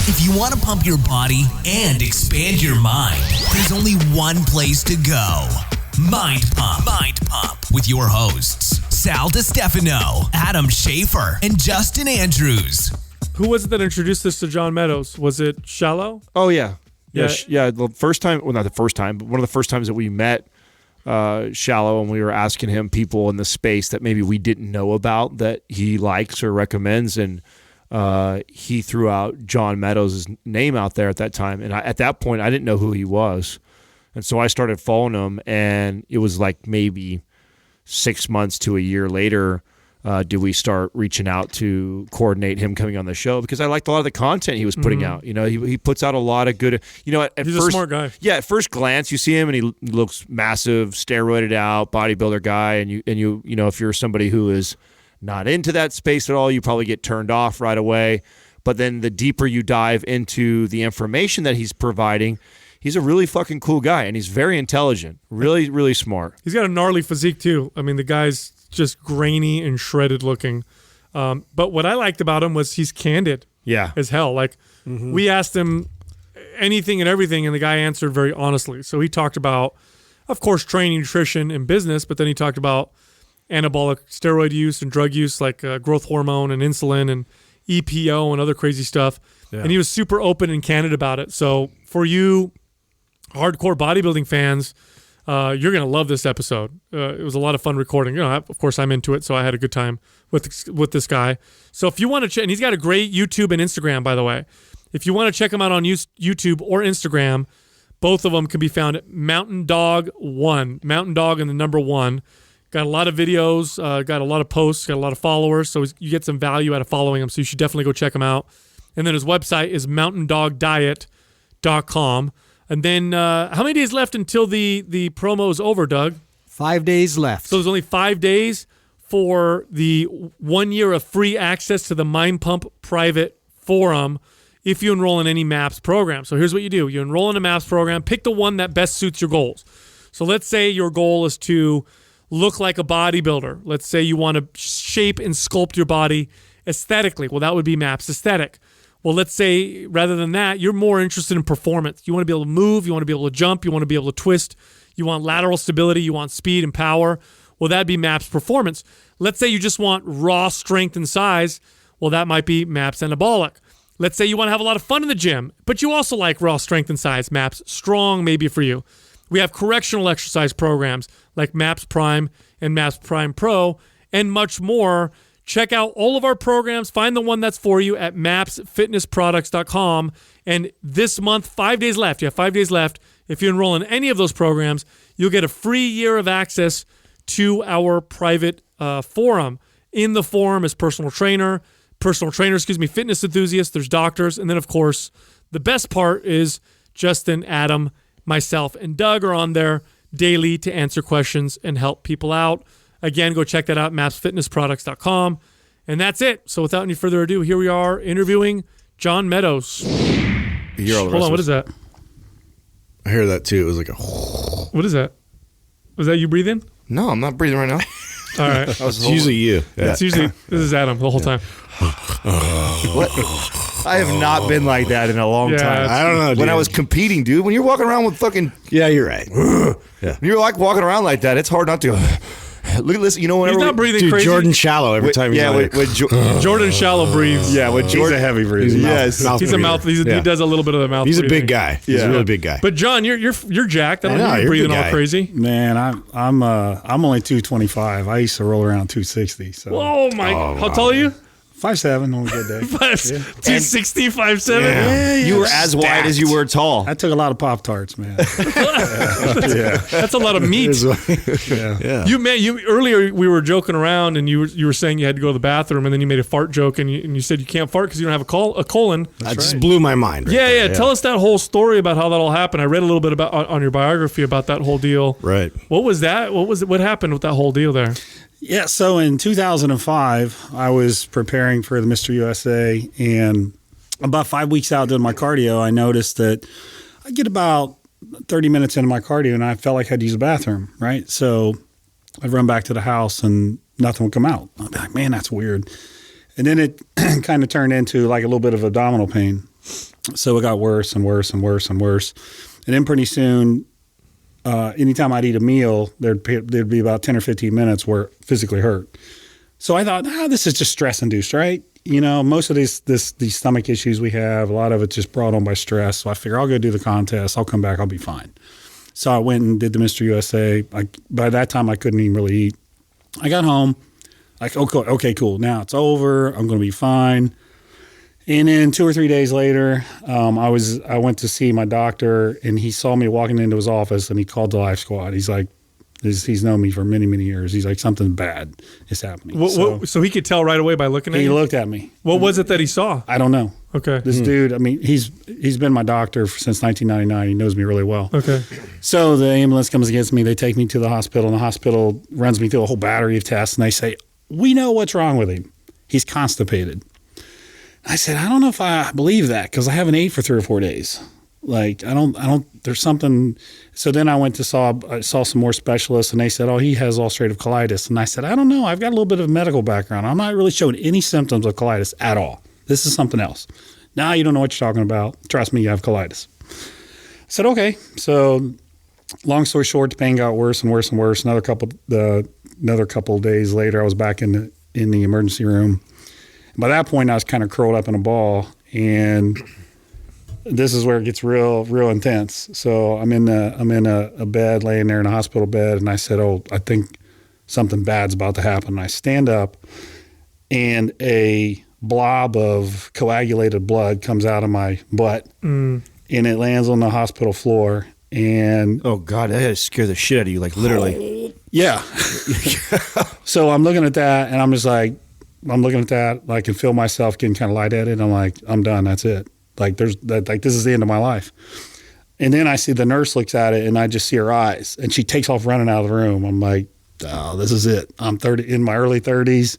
If you want to pump your body and expand your mind, there's only one place to go. Mind Pump. Mind Pump with your hosts, Sal DiStefano, Adam Schaefer, and Justin Andrews. Who was it that introduced us to John Meadows? Was it Shallow? Oh, yeah. Yeah. The first time, well, not the first time, but one of the first times that we met Shallow, and we were asking him people in the space that maybe we didn't know about that he likes or recommends, and he threw out John Meadows' name out there at that time. And at that point, I didn't know who he was. And so I started following him, and it was like maybe 6 months to a year later, did we start reaching out to coordinate him coming on the show, because I liked a lot of the content he was putting out. You know, he puts out a lot of good, you know, He's first, a smart guy. Yeah, at first glance, you see him and he looks massive, steroided out, bodybuilder guy. And you know, if you're somebody who is not into that space at all, you probably get turned off right away. But then the deeper you dive into the information that he's providing, he's a really fucking cool guy, and he's very intelligent, really, really smart. He's got a gnarly physique too. I mean, the guy's just grainy and shredded looking. But what I liked about him was he's candid as hell. Like, we asked him anything and everything, and the guy answered very honestly. So he talked about, of course, training, nutrition, and business, but then he talked about anabolic steroid use and drug use, like growth hormone and insulin and EPO and other crazy stuff. Yeah. And he was super open and candid about it. So for you hardcore bodybuilding fans, you're going to love this episode. It was a lot of fun recording. You know, of course, I'm into it, so I had a good time with this guy. So if you want to check, and he's got a great YouTube and Instagram, by the way. If you want to check him out on YouTube or Instagram, both of them can be found at Mountain Dog 1. Mountain Dog and the number 1. Got a lot of videos, got a lot of posts, got a lot of followers, so you get some value out of following him, so you should definitely go check him out. And then his website is mountaindogdiet.com. And then how many days left until the promo is over, Doug? 5 days left. So there's only 5 days for the 1 year of free access to the Mind Pump private forum if you enroll in any MAPS program. So here's what you do. You enroll in a MAPS program, pick the one that best suits your goals. So let's say your goal is to look like a bodybuilder. Let's say you want to shape and sculpt your body aesthetically. Well, that would be MAPS Aesthetic. Well, let's say rather than that, you're more interested in performance. You want to be able to move. You want to be able to jump. You want to be able to twist. You want lateral stability. You want speed and power. Well, that'd be MAPS Performance. Let's say you just want raw strength and size. Well, that might be MAPS Anabolic. Let's say you want to have a lot of fun in the gym, but you also like raw strength and size. MAPS Strong maybe for you. We have correctional exercise programs like MAPS Prime and MAPS Prime Pro and much more. Check out all of our programs. Find the one that's for you at mapsfitnessproducts.com. And this month, 5 days left. You have 5 days left. If you enroll in any of those programs, you'll get a free year of access to our private forum. In the forum is personal trainers, fitness enthusiasts, there's doctors, and then, of course, the best part is Justin, Adam, myself, and Doug are on there daily to answer questions and help people out. Again, go check that out, mapsfitnessproducts.com. And that's it. So without any further ado, here we are interviewing John Meadows. Hold on, what is that? I hear that too. It was like a... What is that? Was that you breathing? No, I'm not breathing right now. All right. It's usually you. Yeah. It's usually, this is Adam the whole time. What? I have not been like that in a long time. I don't know, dude. When I was competing, dude, when you're walking around with fucking... Yeah, you're right. When you're like walking around like that, it's hard not to... Look at this. You know, whenever he's not breathing dude, crazy. Jordan Shallow every time. Jordan Shallow breathes. Yeah, when He's a heavy breather. Yes, he's a mouth. He does a little bit of the mouth. He's breathing. a big guy. He's a really big guy. But John, you're jacked. I don't know you're breathing all crazy. Man, I'm only 225. I used to roll around 260. So. Oh my! How tall are you? 5'7" on a good day. 260, 5'7". Yeah, you were as wide as you were tall. I took a lot of Pop-Tarts, man. That's a lot of meat. You earlier we were joking around, and you were saying you had to go to the bathroom, and then you made a fart joke, and you said you can't fart because you don't have a colon. That just blew my mind. Right yeah. Tell us that whole story about how that all happened. I read a little bit about on your biography about that whole deal. Right. What was that? What happened with that whole deal there? Yeah, so in 2005, I was preparing for the Mr. USA, and about 5 weeks out doing my cardio, I noticed that I get about 30 minutes into my cardio, and I felt like I had to use the bathroom, right? So I'd run back to the house, and nothing would come out. I'd be like, man, that's weird. And then it kind of turned into like a little bit of abdominal pain. So it got worse and worse and worse and worse. And then pretty soon, anytime I'd eat a meal, there'd be about 10 or 15 minutes where it physically hurt. So I thought, this is just stress induced, right? Most of these stomach issues we have, a lot of it's just brought on by stress. So I figure I'll go do the contest. I'll come back. I'll be fine. So I went and did the Mr. USA. By that time, I couldn't even really eat. I got home. Like, okay, cool. Now it's over. I'm going to be fine. And then 2 or 3 days later, I went to see my doctor, and he saw me walking into his office, and he called the Life Squad. He's like, he's known me for many, many years. He's like, something bad is happening. So he could tell right away by looking at you? He looked at me. What was it that he saw? I don't know. Okay. This dude, he's been my doctor since 1999. He knows me really well. Okay. So the ambulance comes against me. They take me to the hospital, and the hospital runs me through a whole battery of tests, and they say, we know what's wrong with him. He's constipated. I said, I don't know if I believe that because I haven't ate for 3 or 4 days. Like, I don't, there's something. So then I saw some more specialists, and they said, he has ulcerative colitis. And I said, I don't know. I've got a little bit of medical background. I'm not really showing any symptoms of colitis at all. This is something else. Now you don't know what you're talking about. Trust me, you have colitis. I said, okay. So long story short, the pain got worse and worse and worse. Another couple of days later, I was back in the emergency room. By that point, I was kind of curled up in a ball, and this is where it gets real, real intense. So I'm in a bed, laying there in a hospital bed, and I said, I think something bad's about to happen. And I stand up, and a blob of coagulated blood comes out of my butt, and it lands on the hospital floor. And oh God, that had to scare the shit out of you, like literally. Yeah. So I'm looking at that, and I'm just like, I can feel myself getting kind of lightheaded. I'm like, I'm done. That's it. Like this is the end of my life. And then I see the nurse looks at it, and I just see her eyes, and she takes off running out of the room. I'm like, this is it. I'm in my early 30s.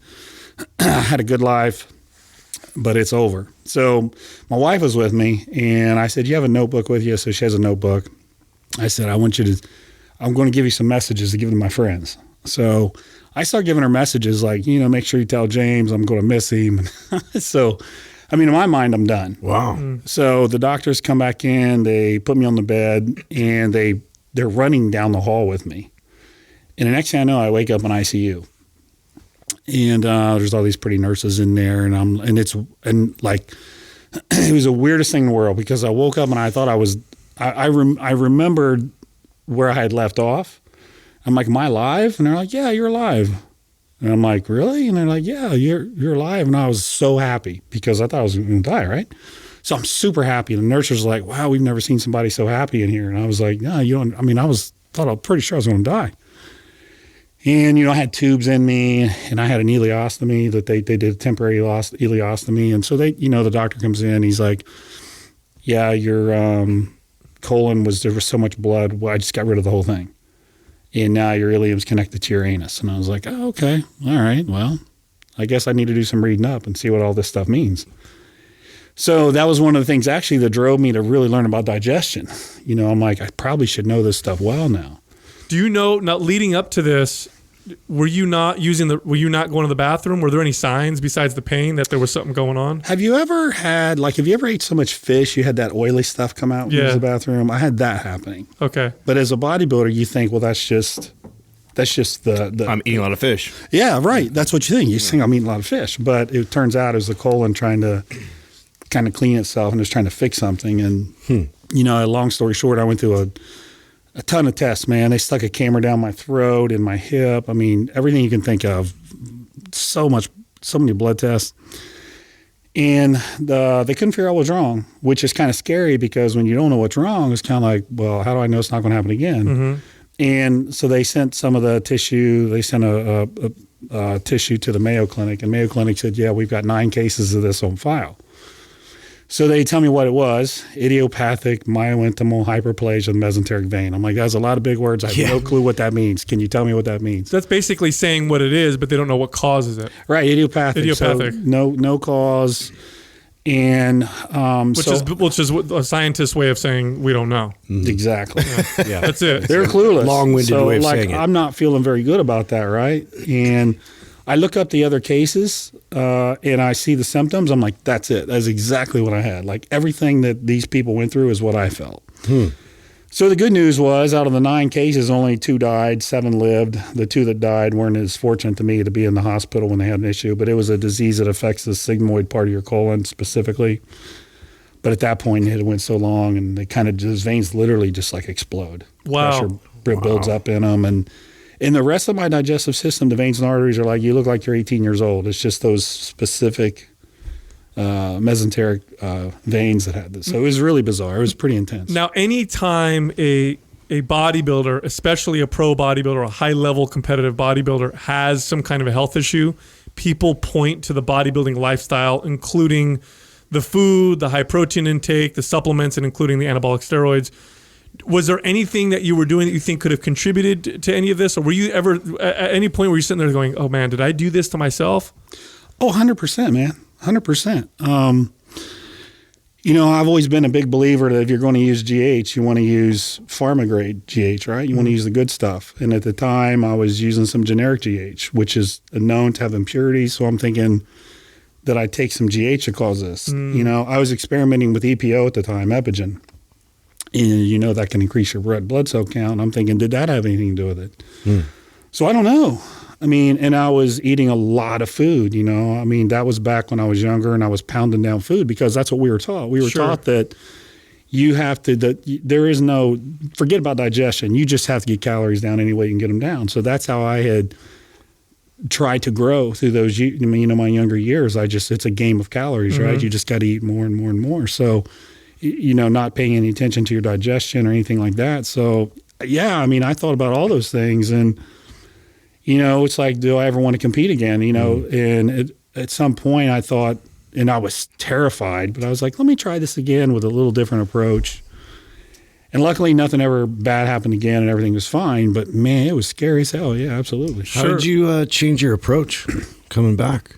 I had a good life, but it's over. So my wife was with me, and I said, you have a notebook with you? So she has a notebook. I said, I'm going to give you some messages to give to my friends. So I start giving her messages like, make sure you tell James I'm going to miss him. So, in my mind, I'm done. Wow. So the doctors come back in, they put me on the bed, and they're running down the hall with me. And the next thing I know, I wake up in ICU. And there's all these pretty nurses in there, and it was the weirdest thing in the world because I woke up and I thought I remembered where I had left off. I'm like, am I alive? And they're like, yeah, you're alive. And I'm like, really? And they're like, yeah, you're alive. And I was so happy because I thought I was going to die, right? So I'm super happy. And the nurse was like, wow, we've never seen somebody so happy in here. And I was like, no, you don't. I was pretty sure I was going to die. And, I had tubes in me, and I had an ileostomy that they did a temporary ileostomy. And so the doctor comes in, he's like, yeah, your colon there was so much blood. Well, I just got rid of the whole thing. And now your ileum's connected to your anus. And I was like, oh, okay. All right. Well, I guess I need to do some reading up and see what all this stuff means. So that was one of the things actually that drove me to really learn about digestion. I'm like, I probably should know this stuff well now. Do you know, now leading up to this, were you not going to the bathroom? Were there any signs besides the pain that there was something going on? Have you ever ate so much fish, you had that oily stuff come out in the bathroom? I had that happening. Okay. But as a bodybuilder, you think, well, that's just the I'm eating a lot of fish. Yeah, right. That's what you think. You think I'm eating a lot of fish. But it turns out it was the colon trying to kind of clean itself and just trying to fix something. And, long story short, I went through a ton of tests, man. They stuck a camera down my throat and my hip. Everything you can think of. So many blood tests. And they couldn't figure out what was wrong, which is kind of scary because when you don't know what's wrong, it's kind of like, well, how do I know it's not going to happen again? Mm-hmm. And so they sent some of the tissue. They sent a tissue to the Mayo Clinic, and Mayo Clinic said, yeah, we've got 9 cases of this on file. So they tell me what it was: idiopathic myointimal hyperplasia of the mesenteric vein. I'm like, that's a lot of big words. I have no clue what that means. Can you tell me what that means? That's basically saying what it is, but they don't know what causes it. Right, idiopathic. So no cause, and which is a scientist's way of saying we don't know. Mm-hmm. Exactly. Yeah, that's it. They're clueless. Long-winded way of saying it. I'm not feeling very good about that, right? And I look up the other cases and I see the symptoms. I'm like, that's it. That's exactly what I had. Like everything that these people went through is what I felt. So the good news was out of the 9 cases, only 2 died, 7 lived. The 2 that died weren't as fortunate to me to be in the hospital when they had an issue, but it was a disease that affects the sigmoid part of your colon specifically. But at that point, it went so long and they kind of, those veins literally just like explode. Wow. Pressure builds up in them. And in the rest of my digestive system, the veins and arteries are like, you look like you're 18 years old. It's just those specific mesenteric veins that had this. So it was really bizarre. It was pretty intense. Now, anytime a bodybuilder, especially a pro bodybuilder, a high-level competitive bodybuilder, has some kind of a health issue, people point to the bodybuilding lifestyle, including the food, the high protein intake, the supplements, and including the anabolic steroids. Was there anything that you were doing that you think could have contributed to any of this? Or were you ever, at any point, were you sitting there going, oh man, did I do this to myself? Oh, 100%, man. 100%. You know, I've always been a big believer that if you're going to use GH, you want to use pharma grade GH, right? You want to use the good stuff. And at the time, I was using some generic GH, which is known to have impurities. So I'm thinking that I'd take some GH to cause this. You know, I was experimenting with EPO at the time, Epigen. And you know that can increase your red blood cell count. I'm thinking, did that have anything to do with it? So I don't know. I mean, and I was eating a lot of food, you know. I mean, that was back when I was younger and I was pounding down food because that's what we were taught. We were taught that you have to, there is no, forget about digestion. You just have to get calories down any way you can get them down. So that's how I had tried to grow through those, you know, my younger years. It's a game of calories, right? You just got to eat more and more and more. So, you know, not paying any attention to your digestion or anything like that. So, yeah, I mean, I thought about all those things and, you know, it's like, do I ever want to compete again? You know, and at some point I thought, and I was terrified, but I was like, let me try this again with a little different approach. And luckily nothing ever bad happened again and everything was fine. But man, it was scary as hell. Yeah, absolutely. How did you change your approach coming back?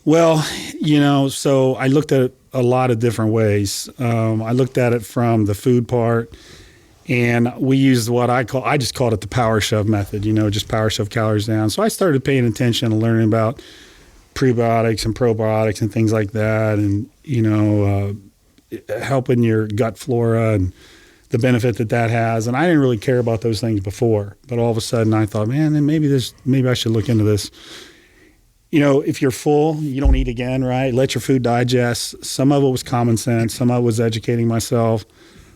Well, you know, so I looked at it a lot of different ways. I looked at it from the food part. And we used what I just called it the power shove method, you know, just power shove calories down. So I started paying attention and learning about prebiotics and probiotics and things like that. And, you know, helping your gut flora and the benefit that has. And I didn't really care about those things before, but all of a sudden I thought, man, then maybe I should look into this. You know, if you're full, you don't eat again, right? Let your food digest. Some of it was common sense. Some of it was educating myself.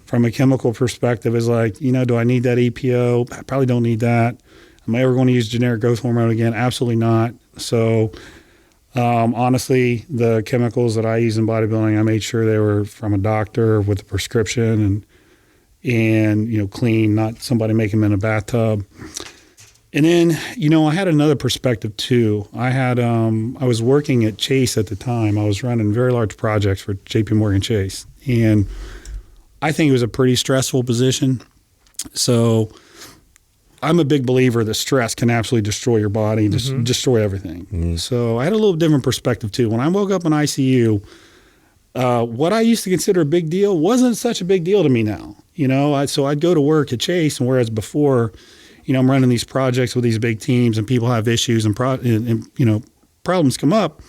From a chemical perspective, is like, you know, do I need that EPO? I probably don't need that. Am I ever going to use generic growth hormone again? Absolutely not. So, honestly, the chemicals that I use in bodybuilding, I made sure they were from a doctor with a prescription and you know, clean, not somebody making them in a bathtub. And then, you know, I had another perspective too. I was working at Chase at the time. I was running very large projects for JP Morgan Chase, and I think it was a pretty stressful position. So I'm a big believer that stress can absolutely destroy your body, destroy everything. So I had a little different perspective too. When I woke up in ICU, what I used to consider a big deal wasn't such a big deal to me now. You know, so I'd go to work at Chase, and whereas before, you know, I'm running these projects with these big teams and people have issues and you know, problems come up.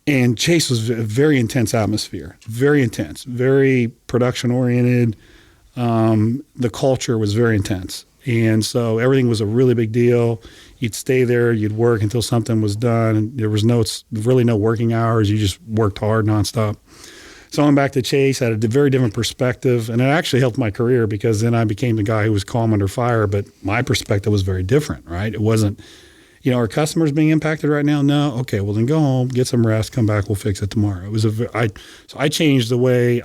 And Chase was a very intense atmosphere, very intense, very production oriented. The culture was very intense. And so everything was a really big deal. You'd stay there, you'd work until something was done. And there was really no working hours. You just worked hard nonstop. So I went back to Chase, had a very different perspective. And it actually helped my career because then I became the guy who was calm under fire. But my perspective was very different, right? It wasn't, you know, are customers being impacted right now? No. Okay, well then go home, get some rest, come back, we'll fix it tomorrow. It was so I changed the way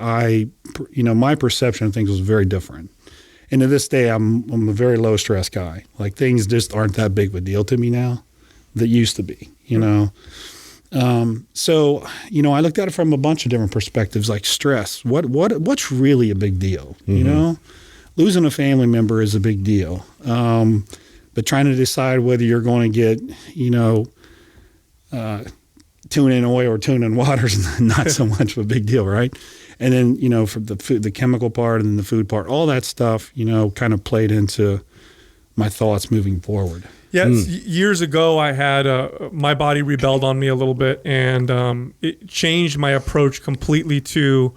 you know, my perception of things was very different. And to this day, I'm a very low stress guy. Like things just aren't that big of a deal to me now that used to be, you know. So, you know, I looked at it from a bunch of different perspectives, like stress. What's really a big deal? You know, losing a family member is a big deal. But trying to decide whether you're going to get, you know, tuna in oil or tuna in water is not so much of a big deal, right? And then, you know, for the food, the chemical part and the food part, all that stuff, you know, kind of played into my thoughts moving forward. Yeah, years ago, I had my body rebelled on me a little bit, and it changed my approach completely to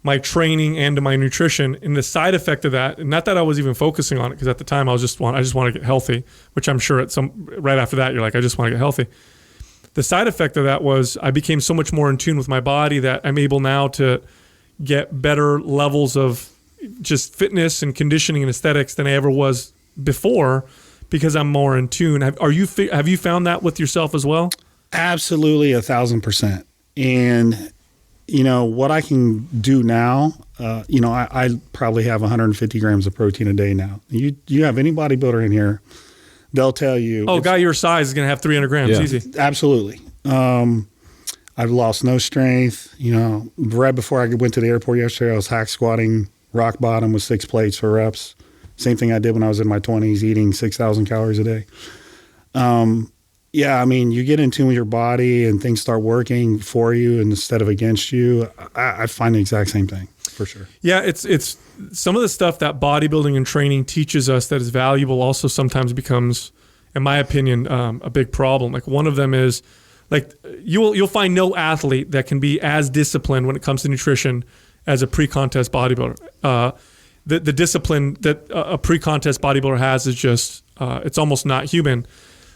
my training and to my nutrition. And the side effect of that, and not that I was even focusing on it, because at the time I just want to get healthy, which I'm sure right after that you're like, I just want to get healthy. The side effect of that was I became so much more in tune with my body that I'm able now to get better levels of just fitness and conditioning and aesthetics than I ever was before, because I'm more in tune. Have you found that with yourself as well? Absolutely, 1,000%. And what I can do now, I probably have 150 grams of protein a day now. You have any bodybuilder in here, they'll tell you. Oh, a guy your size is going to have 300 grams, easy. Absolutely. I've lost no strength. Right before I went to the airport yesterday, I was hack squatting rock bottom with 6 plates for reps. Same thing I did when I was in my 20s, eating 6,000 calories a day. You get in tune with your body and things start working for you instead of against you. I find the exact same thing, for sure. Yeah, it's some of the stuff that bodybuilding and training teaches us that is valuable also sometimes becomes, in my opinion, a big problem. Like one of them is, like you'll find no athlete that can be as disciplined when it comes to nutrition as a pre-contest bodybuilder. The discipline that a pre-contest bodybuilder has is just, it's almost not human.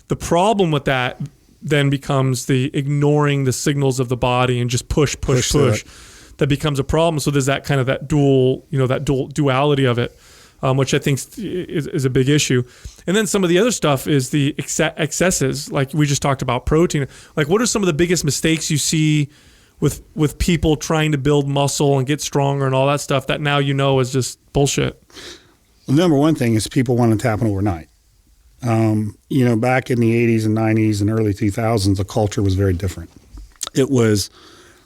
The problem with that then becomes the ignoring the signals of the body and just push. That becomes a problem. So there's that kind of that duality of it, which I think is a big issue. And then some of the other stuff is the excesses, like we just talked about protein. Like what are some of the biggest mistakes you see with people trying to build muscle and get stronger and all that stuff that now is just bullshit? Well, number one thing is people want to happen overnight. Back in the 80s and 90s and early 2000s, the culture was very different. It was,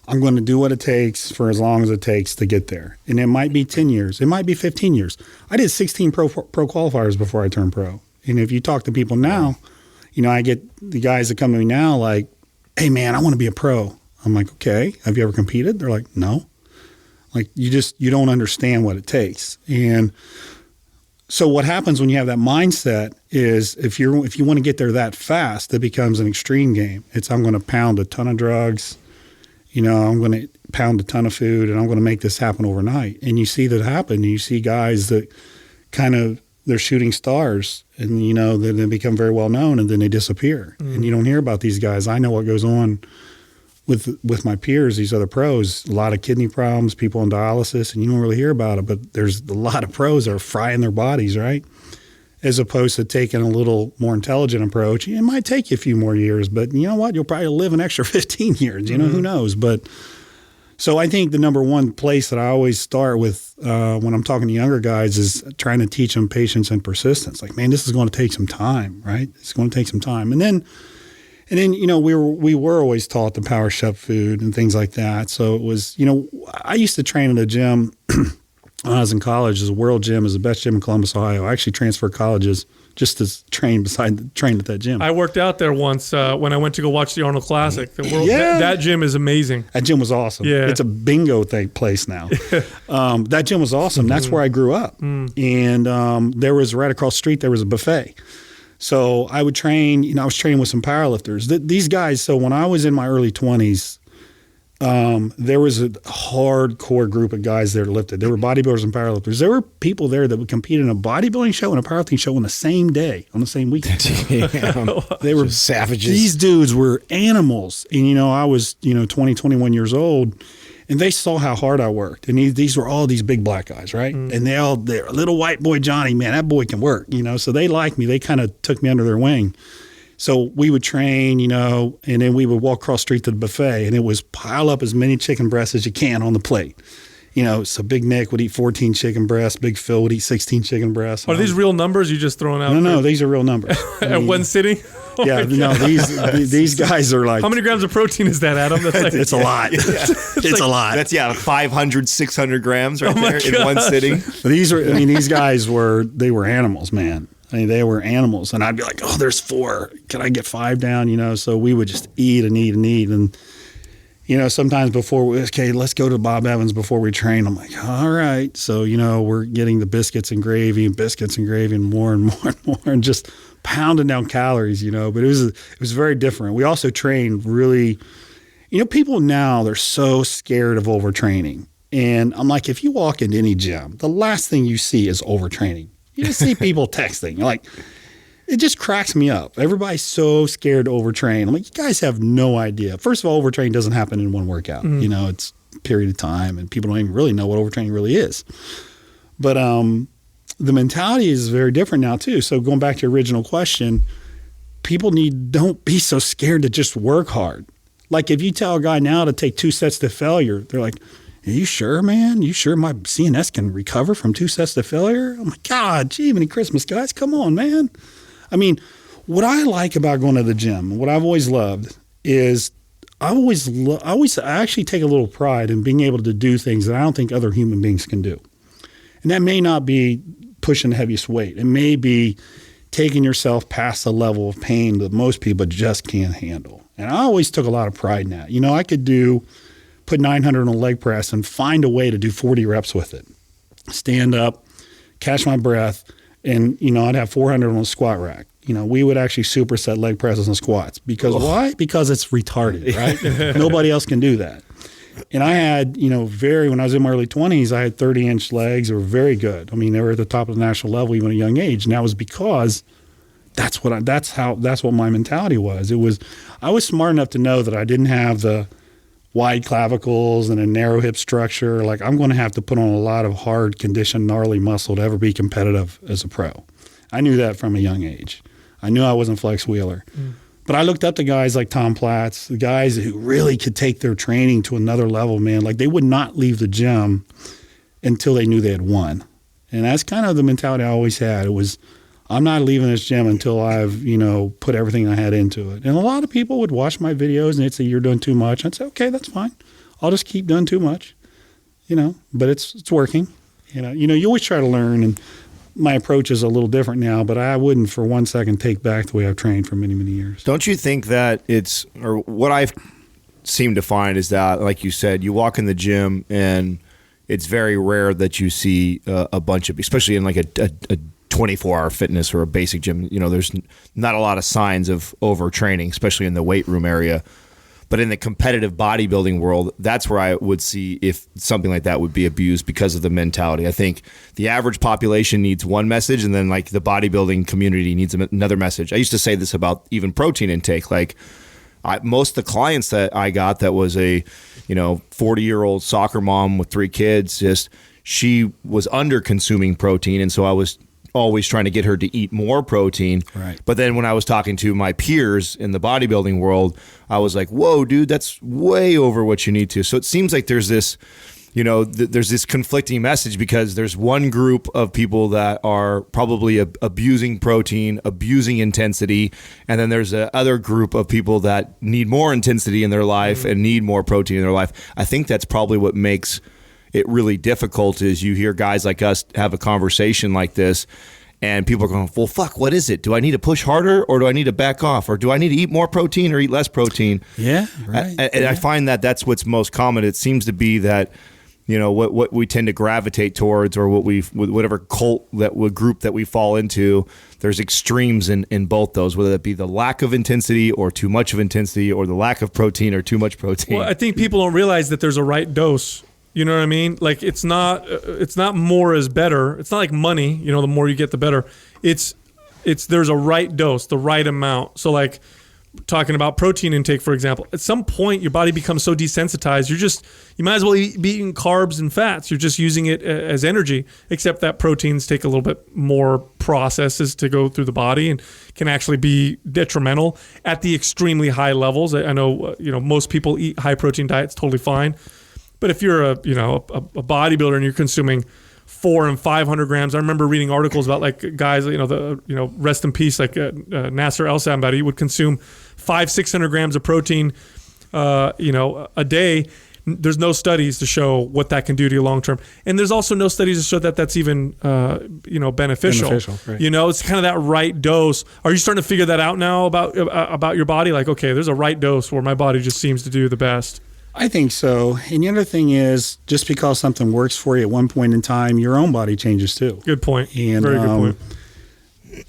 I'm going to do what it takes for as long as it takes to get there. And it might be 10 years. It might be 15 years. I did 16 pro qualifiers before I turned pro. And if you talk to people now, I get the guys that come to me now like, hey, man, I want to be a pro. I'm like, okay, have you ever competed? They're like, no. Like, you don't understand what it takes. And so what happens when you have that mindset is if you want to get there that fast, it becomes an extreme game. It's I'm going to pound a ton of drugs, I'm going to pound a ton of food, and I'm going to make this happen overnight. And you see that happen. You see guys that kind of they're shooting stars, and then they become very well known, and then they disappear. And you don't hear about these guys. I know what goes on with my peers, these other pros, a lot of kidney problems, people on dialysis, and you don't really hear about it, but there's a lot of pros that are frying their bodies, right? As opposed to taking a little more intelligent approach. It might take you a few more years, but you know what? You'll probably live an extra 15 years, who knows? But so I think the number one place that I always start with when I'm talking to younger guys is trying to teach them patience and persistence. Like, man, this is going to take some time, right? It's going to take some time. And then we were always taught the power chef food and things like that. So it was, I used to train at a gym when I was in college. It was a world gym. It was the best gym in Columbus, Ohio. I actually transferred colleges just to train at that gym. I worked out there once when I went to go watch the Arnold Classic. That gym is amazing. That gym was awesome. Yeah. It's a bingo place now. That gym was awesome. That's where I grew up. And there was right across the street, there was a buffet. So I would train, I was training with some powerlifters. These guys, so when I was in my early 20s, there was a hardcore group of guys there that lifted. There were bodybuilders and powerlifters. There were people there that would compete in a bodybuilding show and a pourlifting show on the same day, on the same weekend. They were just savages. These dudes were animals. And, I was, 20, 21 years old. And they saw how hard I worked. And these were all these big black guys, right? And they're little white boy Johnny, man, that boy can work, So they liked me. They kind of took me under their wing. So we would train, and then we would walk across the street to the buffet, and it was pile up as many chicken breasts as you can on the plate. So Big Nick would eat 14 chicken breasts. Big Phil would eat 16 chicken breasts. Are these real numbers you just throwing out? No, these are real numbers. At one sitting? These guys are like... How many grams of protein is that, Adam? That's like, it's a lot. It's a lot. That's 500, 600 grams right there in one sitting. These guys were animals, man. They were animals. And I'd be like, oh, there's 4. Can I get 5 down? So we would just eat and eat and eat. And, sometimes okay, let's go to Bob Evans before we train. I'm like, all right. So, we're getting the biscuits and gravy and more and more and more and just pounding down calories, but it was very different. We also trained really, people now, they're so scared of overtraining. And I'm like, if you walk into any gym, the last thing you see is overtraining. You just see people texting. Like, it just cracks me up. Everybody's so scared to overtrain. I'm like, you guys have no idea. First of all, overtraining doesn't happen in one workout. It's a period of time, and people don't even really know what overtraining really is. But the mentality is very different now too. So going back to your original question, people don't be so scared to just work hard. Like if you tell a guy now to take 2 sets to failure, they're like, are you sure, man? You sure my CNS can recover from 2 sets to failure? I'm like, God, gee, many Christmas, guys, come on, man. I mean, what I like about going to the gym, what I've always loved is I actually take a little pride in being able to do things that I don't think other human beings can do. And that may not be pushing the heaviest weight. It may be taking yourself past the level of pain that most people just can't handle. And I always took a lot of pride in that. I could put 900 on a leg press and find a way to do 40 reps with it. Stand up, catch my breath, and, I'd have 400 on a squat rack. We would actually superset leg presses and squats. Because why? Because it's retarded, right? Nobody else can do that. And I had, when I was in my early 20s, I had 30-inch legs that were very good. I mean, they were at the top of the national level even at a young age. And that was because that's what my mentality was. I was smart enough to know that I didn't have the wide clavicles and a narrow hip structure. Like, I'm going to have to put on a lot of hard conditioned, gnarly muscle to ever be competitive as a pro. I knew that from a young age. I knew I wasn't Flex Wheeler. But I looked up to guys like Tom Platz, the guys who really could take their training to another level, man. Like, they would not leave the gym until they knew they had won. And that's kind of the mentality I always had. It was, I'm not leaving this gym until I've, put everything I had into it. And a lot of people would watch my videos and they'd say, you're doing too much. I'd say, okay, that's fine. I'll just keep doing too much, but it's working. You always try to learn, and my approach is a little different now, but I wouldn't for one second take back the way I've trained for many, many years. Don't you think that or what I've seemed to find is that, like you said, you walk in the gym and it's very rare that you see a bunch of, especially in like a 24-hour fitness or a basic gym, there's not a lot of signs of overtraining, especially in the weight room area. But in the competitive bodybuilding world, that's where I would see if something like that would be abused because of the mentality. I think the average population needs one message, and then like the bodybuilding community needs another message. I used to say this about even protein intake. Like most of the clients that I got that was a 40-year-old soccer mom with 3 kids, she was under consuming protein, and so I was always trying to get her to eat more protein. Right. But then when I was talking to my peers in the bodybuilding world, I was like, whoa, dude, that's way over what you need to. So it seems like there's this, there's this conflicting message, because there's one group of people that are probably abusing protein, abusing intensity. And then there's a other group of people that need more intensity in their life and need more protein in their life. I think that's probably what makes it really difficult, is you hear guys like us have a conversation like this and people are going, well, fuck, what is it? Do I need to push harder, or do I need to back off, or do I need to eat more protein or eat less protein? Yeah, right. And I find that that's what's most common. It seems to be that, what we tend to gravitate towards, or whatever group that we fall into, there's extremes in both those, whether that be the lack of intensity or too much of intensity, or the lack of protein or too much protein. Well, I think people don't realize that there's a right dose. You know what I mean? Like, it's not more is better. It's not like money, the more you get, the better. It's there's a right dose, the right amount. So like talking about protein intake, for example, at some point your body becomes so desensitized, you might as well be eating carbs and fats. You're just using it as energy, except that proteins take a little bit more processes to go through the body and can actually be detrimental at the extremely high levels. I know, most people eat high protein diets totally fine. But if you're a bodybuilder and you're consuming 400 and 500 grams, I remember reading articles about like guys, rest in peace, like Nasser El-Sambadi, he would consume 500-600 grams of protein, a day. There's no studies to show what that can do to you long term, and there's also no studies to show that that's even beneficial. Right. It's kind of that right dose. Are you starting to figure that out now about your body? Like, okay, there's a right dose where my body just seems to do the best. I think so. And the other thing is, just because something works for you at one point in time, your own body changes too. Good point. And, very good point.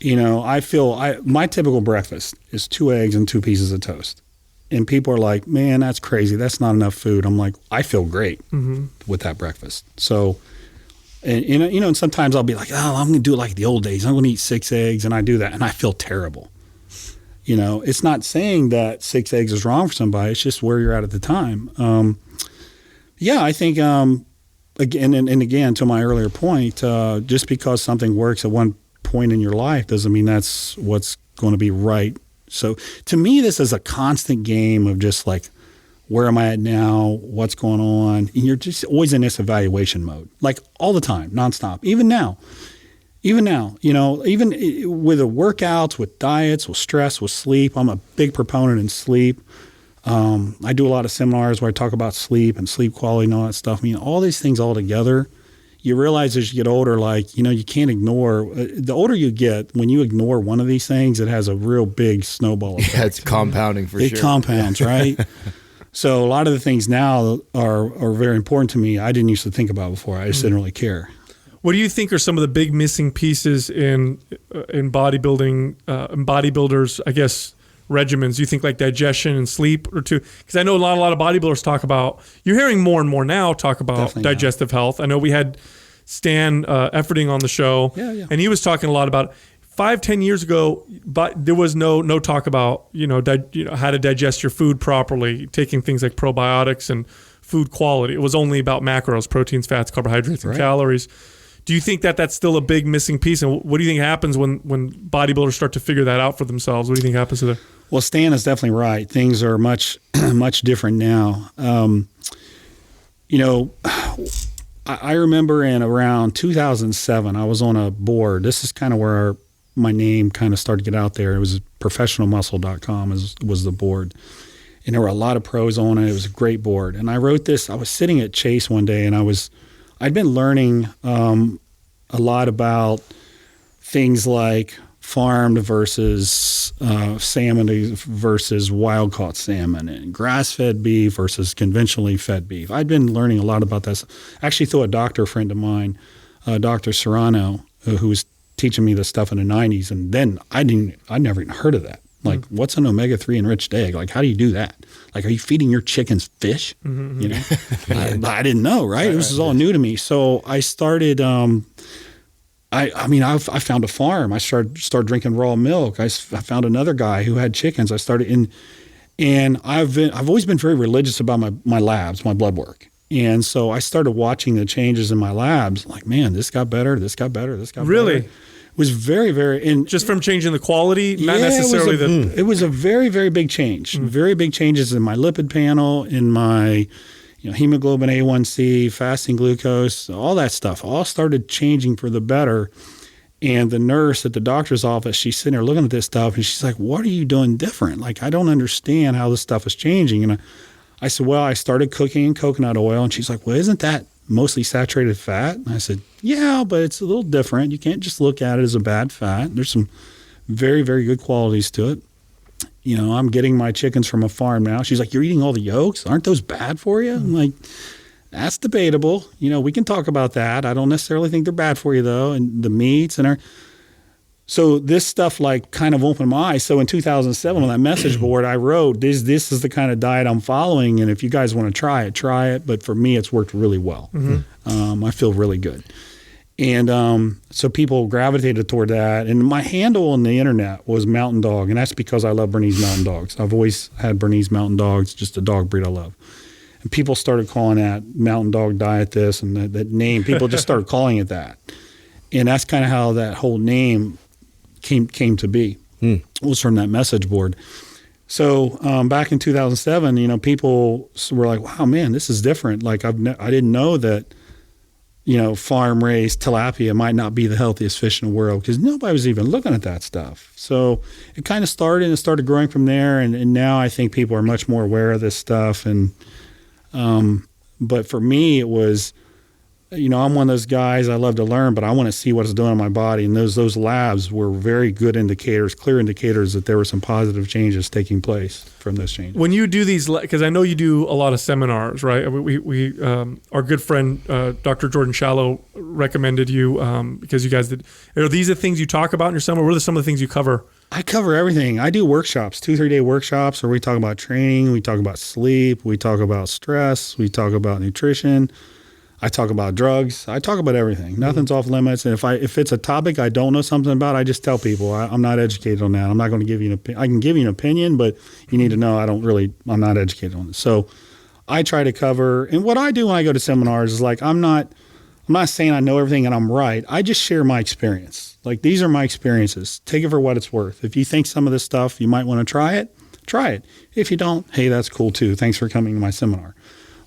my typical breakfast is 2 eggs and 2 pieces of toast. And people are like, man, that's crazy. That's not enough food. I'm like, I feel great with that breakfast. So, and sometimes I'll be like, oh, I'm going to do it like the old days. I'm going to eat 6 eggs, and I do that, and I feel terrible. It's not saying that 6 eggs is wrong for somebody. It's just where you're at the time. I think, again, to my earlier point, just because something works at one point in your life doesn't mean that's what's going to be right. So to me, this is a constant game of just like, where am I at now? What's going on? And you're just always in this evaluation mode, like all the time, nonstop. Even now, even with the workouts, with diets, with stress, with sleep, I'm a big proponent in sleep. I do a lot of seminars where I talk about sleep and sleep quality and all that stuff. I mean, all these things all together, you realize as you get older, like, you can't ignore. The older you get, when you ignore one of these things, it has a real big snowball effect. Yeah, it's compounding for sure. It compounds, right? So a lot of the things now are very important to me. I didn't used to think about before. I just didn't really care. What do you think are some of the big missing pieces in bodybuilding, bodybuilders, I guess, regimens? Do you think like digestion and sleep or two? Because I know a lot of bodybuilders talk about, you're hearing more and more now talk about definitely digestive health. I know we had Stan Efferding on the show, and he was talking a lot about 5-10 years ago, but there was no talk about how to digest your food properly, taking things like probiotics and food quality. It was only about macros, proteins, fats, carbohydrates, and calories. Do you think that that's still a big missing piece? And what do you think happens when bodybuilders start to figure that out for themselves? What do you think happens to them? Well, Stan is definitely right. Things are much different now. I remember in around 2007, I was on a board. This is kind of where my name kind of started to get out there. It was professionalmuscle.com was the board. And there were a lot of pros on it. It was a great board. And I wrote this. I was sitting at Chase one day, and I'd been learning a lot about things like farmed versus salmon versus wild-caught salmon, and grass-fed beef versus conventionally fed beef. I'd been learning a lot about this. Actually, through a doctor friend of mine, Dr. Serrano, who was teaching me this stuff in the 90s, and then I'd never even heard of that. Like, what's an omega-3 enriched egg? Like, how do you do that? Like, are you feeding your chickens fish? I didn't know, right? This is all new to me. So I started, I found a farm. I started drinking raw milk. I found another guy who had chickens. I started and I've always been very religious about my labs, my blood work. And so I started watching the changes in my labs. Like, man, this got better. This got better. This got really? better. It was very, very... And just from changing the quality, not necessarily it was a very, very big change. Very big changes in my lipid panel, in my hemoglobin A1C, fasting glucose, all that stuff. All started changing for the better. And the nurse at the doctor's office, she's sitting there looking at this stuff, and she's like, what are you doing different? Like, I don't understand how this stuff is changing. And I said, well, I started cooking in coconut oil. And she's like, well, isn't that mostly saturated fat? And I said, yeah, but it's a little different. You can't just look at it as a bad fat. There's some very, very good qualities to it. I'm getting my chickens from a farm now. She's like, you're eating all the yolks? Aren't those bad for you? I'm like, that's debatable. We can talk about that. I don't necessarily think they're bad for you, though. And the meats so this stuff like kind of opened my eyes. So in 2007 on that message board, I wrote, this is the kind of diet I'm following. And if you guys want to try it. But for me, it's worked really well. I feel really good. And so people gravitated toward that. And my handle on the internet was Mountain Dog. And that's because I love Bernese Mountain Dogs. I've always had Bernese Mountain Dogs, just a dog breed I love. And people started calling that Mountain Dog Diet this and that name. People just started calling it that. And that's kind of how that whole name came to be. It was from that message board. So back in 2007, people were like, wow, man, this is different. Like I didn't know that, farm raised tilapia might not be the healthiest fish in the world because nobody was even looking at that stuff. So it kind of started growing from there. And now I think people are much more aware of this stuff. And, but for me, it was I'm one of those guys, I love to learn, but I want to see what it's doing in my body. And those labs were very good indicators, clear indicators that there were some positive changes taking place from those changes. When you do these, because I know you do a lot of seminars, right? We our good friend, Dr. Jordan Shallow, recommended you because you guys did. Are these the things you talk about in your seminar? What are some of the things you cover? I cover everything. I do workshops, 2-3 day workshops where we talk about training, we talk about sleep, we talk about stress, we talk about nutrition. I talk about drugs. I talk about everything. Nothing's off limits. And if it's a topic I don't know something about, I just tell people I'm not educated on that. I'm not going to give you an opinion. I can give you an opinion, but you need to know I'm not educated on it. So I try to cover. And what I do when I go to seminars is like I'm not saying I know everything and I'm right. I just share my experience. Like these are my experiences. Take it for what it's worth. If you think some of this stuff you might want to try it, try it. If you don't, hey, that's cool too. Thanks for coming to my seminar.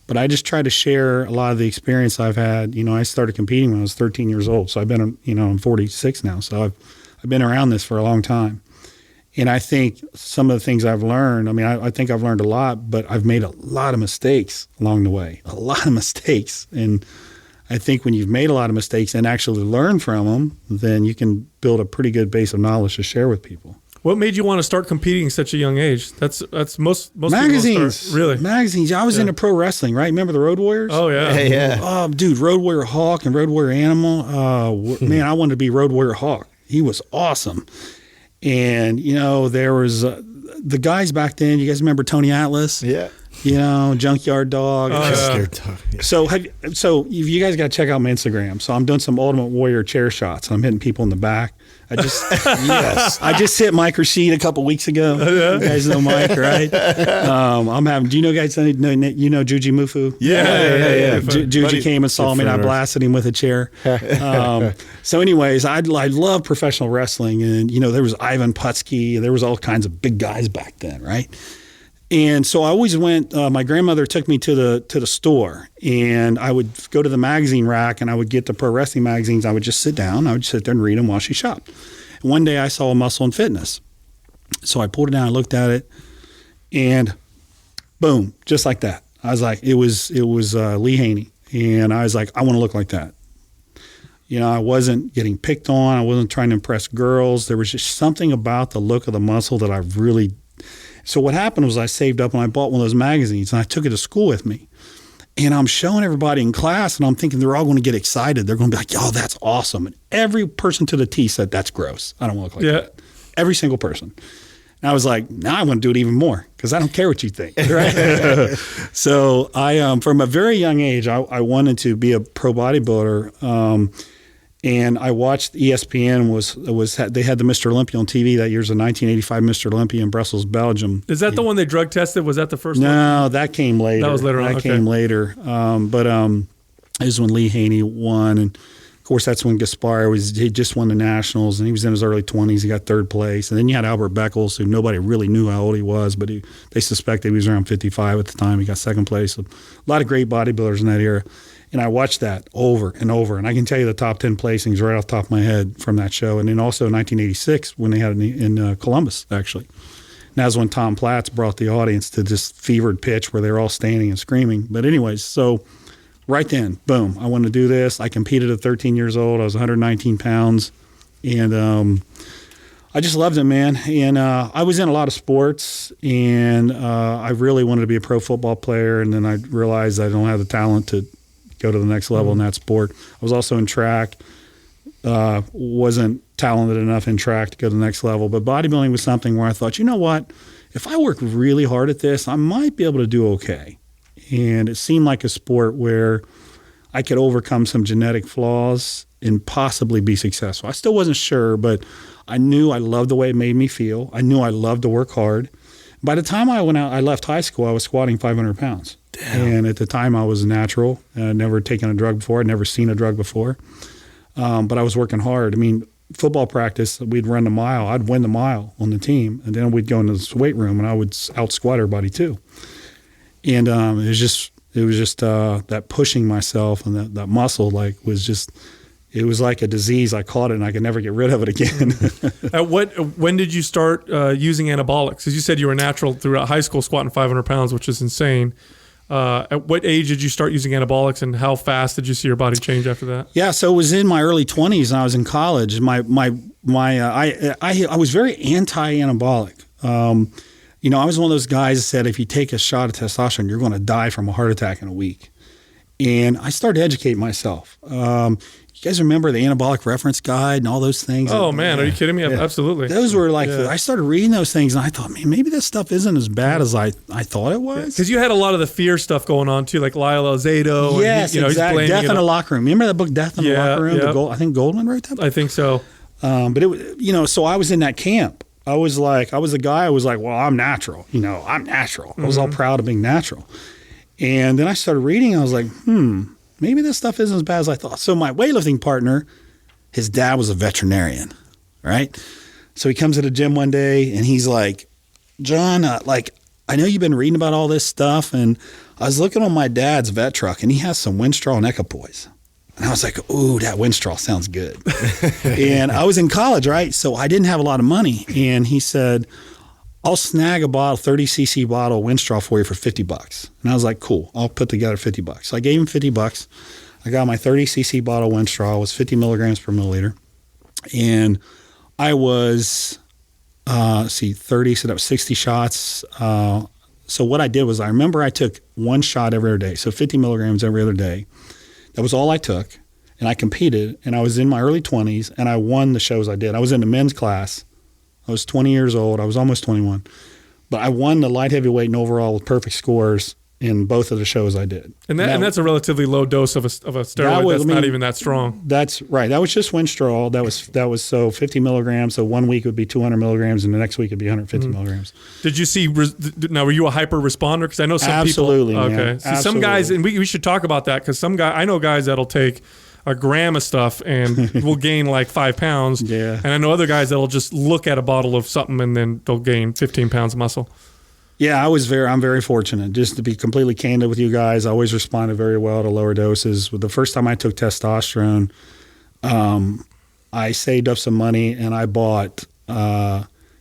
But I just try to share a lot of the experience I've had. I started competing when I was 13 years old. So I've been, I'm 46 now. So I've been around this for a long time. And I think some of the things I've learned, I think I've learned a lot, but I've made a lot of mistakes along the way, a lot of mistakes. And I think when you've made a lot of mistakes and actually learn from them, then you can build a pretty good base of knowledge to share with people. What made you want to start competing at such a young age? That's most magazines. People really Magazines. I was into pro wrestling, right? Remember the Road Warriors? Oh yeah, yeah. Oh, dude, Road Warrior Hawk and Road Warrior Animal. Man, I wanted to be Road Warrior Hawk. He was awesome. And there was the guys back then. You guys remember Tony Atlas? Yeah. Junkyard Dog. So you guys got to check out my Instagram. So I'm doing some Ultimate Warrior chair shots. I'm hitting people in the back. I just hit Mike Rashid a couple weeks ago. You guys know Mike, right? Do you know guys? You know Juji Mufu? Yeah. Juji came and saw me, and I blasted him with a chair. So, anyways, I love professional wrestling, and there was Ivan Putski, there was all kinds of big guys back then, right? And so I always went. My grandmother took me to the store, and I would go to the magazine rack, and I would get the pro wrestling magazines. I would just sit down. I would sit there and read them while she shopped. And one day I saw Muscle and Fitness, so I pulled it down, I looked at it, and boom, just like that. I was like, it was Lee Haney, and I was like, I want to look like that. I wasn't getting picked on. I wasn't trying to impress girls. There was just something about the look of the muscle that I really. So what happened was I saved up and I bought one of those magazines and I took it to school with me. And I'm showing everybody in class and I'm thinking they're all going to get excited. They're going to be like, oh, that's awesome. And every person to the T said, that's gross. I don't want to look like that. Every single person. And I was like, now I want to do it even more because I don't care what you think. Right? So I, from a very young age, I wanted to be a pro bodybuilder. And I watched ESPN they had the Mr. Olympia on TV that year's the 1985 Mr. Olympia in Brussels, Belgium. Is that the one they drug tested? Was that the first one? No, that came later. That was later on. That came later. But it was when Lee Haney won, and of course that's when Gaspar he just won the nationals, and he was in his early 20s. He got third place, and then you had Albert Beckles, who nobody really knew how old he was, but they suspected he was around 55 at the time. He got second place. So a lot of great bodybuilders in that era. And I watched that over and over. And I can tell you the top 10 placings right off the top of my head from that show. And then also 1986 when they had it in Columbus, actually. And that was when Tom Platz brought the audience to this fevered pitch where they were all standing and screaming. But anyways, so right then, boom, I wanted to do this. I competed at 13 years old. I was 119 pounds. And I just loved it, man. And I was in a lot of sports. And I really wanted to be a pro football player. And then I realized I don't have the talent to go to the next level in that sport. I was also in track, wasn't talented enough in track to go to the next level, but bodybuilding was something where I thought, you know what, if I work really hard at this, I might be able to do okay. And it seemed like a sport where I could overcome some genetic flaws and possibly be successful. I still wasn't sure, but I knew I loved the way it made me feel. I knew I loved to work hard. By the time I left high school, I was squatting 500 pounds. Damn. And at the time, I was natural. I'd never taken a drug before. I'd never seen a drug before. But I was working hard. I mean, football practice, we'd run the mile. I'd win the mile on the team. And then we'd go into this weight room, and I would out-squat everybody too. And it was just that pushing myself and that muscle, it was like a disease. I caught it, and I could never get rid of it again. When did you start using anabolics? Because you said you were natural throughout high school, squatting 500 pounds, which is insane. At what age did you start using anabolics, and how fast did you see your body change after that? Yeah, so it was in my early 20s, and I was in college. I was very anti-anabolic. I was one of those guys that said if you take a shot of testosterone, you're going to die from a heart attack in a week. And I started to educate myself. You guys remember the Anabolic Reference Guide and all those things? Oh, man, are you kidding me? Yeah. Absolutely. Those were I started reading those things, and I thought, man, maybe this stuff isn't as bad as I thought it was. Because you had a lot of the fear stuff going on, too, like Lyle Alzado. Yes, and exactly. Death in the Locker Room. Remember that book, Death in the Locker Room? Yeah. I think Goldman wrote that book? I think so. But it was, so I was in that camp. I was the guy. I was like, well, I'm natural. I'm natural. I was all proud of being natural. And then I started reading. I was like, maybe this stuff isn't as bad as I thought. So my weightlifting partner, his dad was a veterinarian, right? So he comes to the gym one day and he's like, John, I know you've been reading about all this stuff, and I was looking on my dad's vet truck, and he has some Winstrol and Equipoise. And I was like, ooh, that Winstrol sounds good. And I was in college, right? So I didn't have a lot of money. And he said, I'll snag a bottle, 30cc bottle of Winstrol for you for $50. And I was like, cool, I'll put together $50. So I gave him $50. I got my 30cc bottle of Winstrol. It was 50 milligrams per milliliter. And I was, 30, so that was 60 shots. So what I did was I remember I took one shot every other day, so 50 milligrams every other day. That was all I took, and I competed, and I was in my early 20s, and I won the shows I did. I was in the men's class. I was 20 years old. I was almost 21. But I won the light heavyweight and overall with perfect scores in both of the shows I did. And that's a relatively low dose of a steroid that's not even that strong. That's right. That was just Winstrol. That was so 50 milligrams. So 1 week would be 200 milligrams, and the next week would be 150 milligrams. Did you see? Now, were you a hyper responder? Because I know some Absolutely, people. man. Okay. See, some guys, and we should talk about that, because I know guys that'll take a gram of stuff and will gain like 5 pounds. Yeah. And I know other guys that'll just look at a bottle of something and then they'll gain 15 pounds of muscle. Yeah, I'm very fortunate. Just to be completely candid with you guys, I always responded very well to lower doses. The first time I took testosterone, I saved up some money and I bought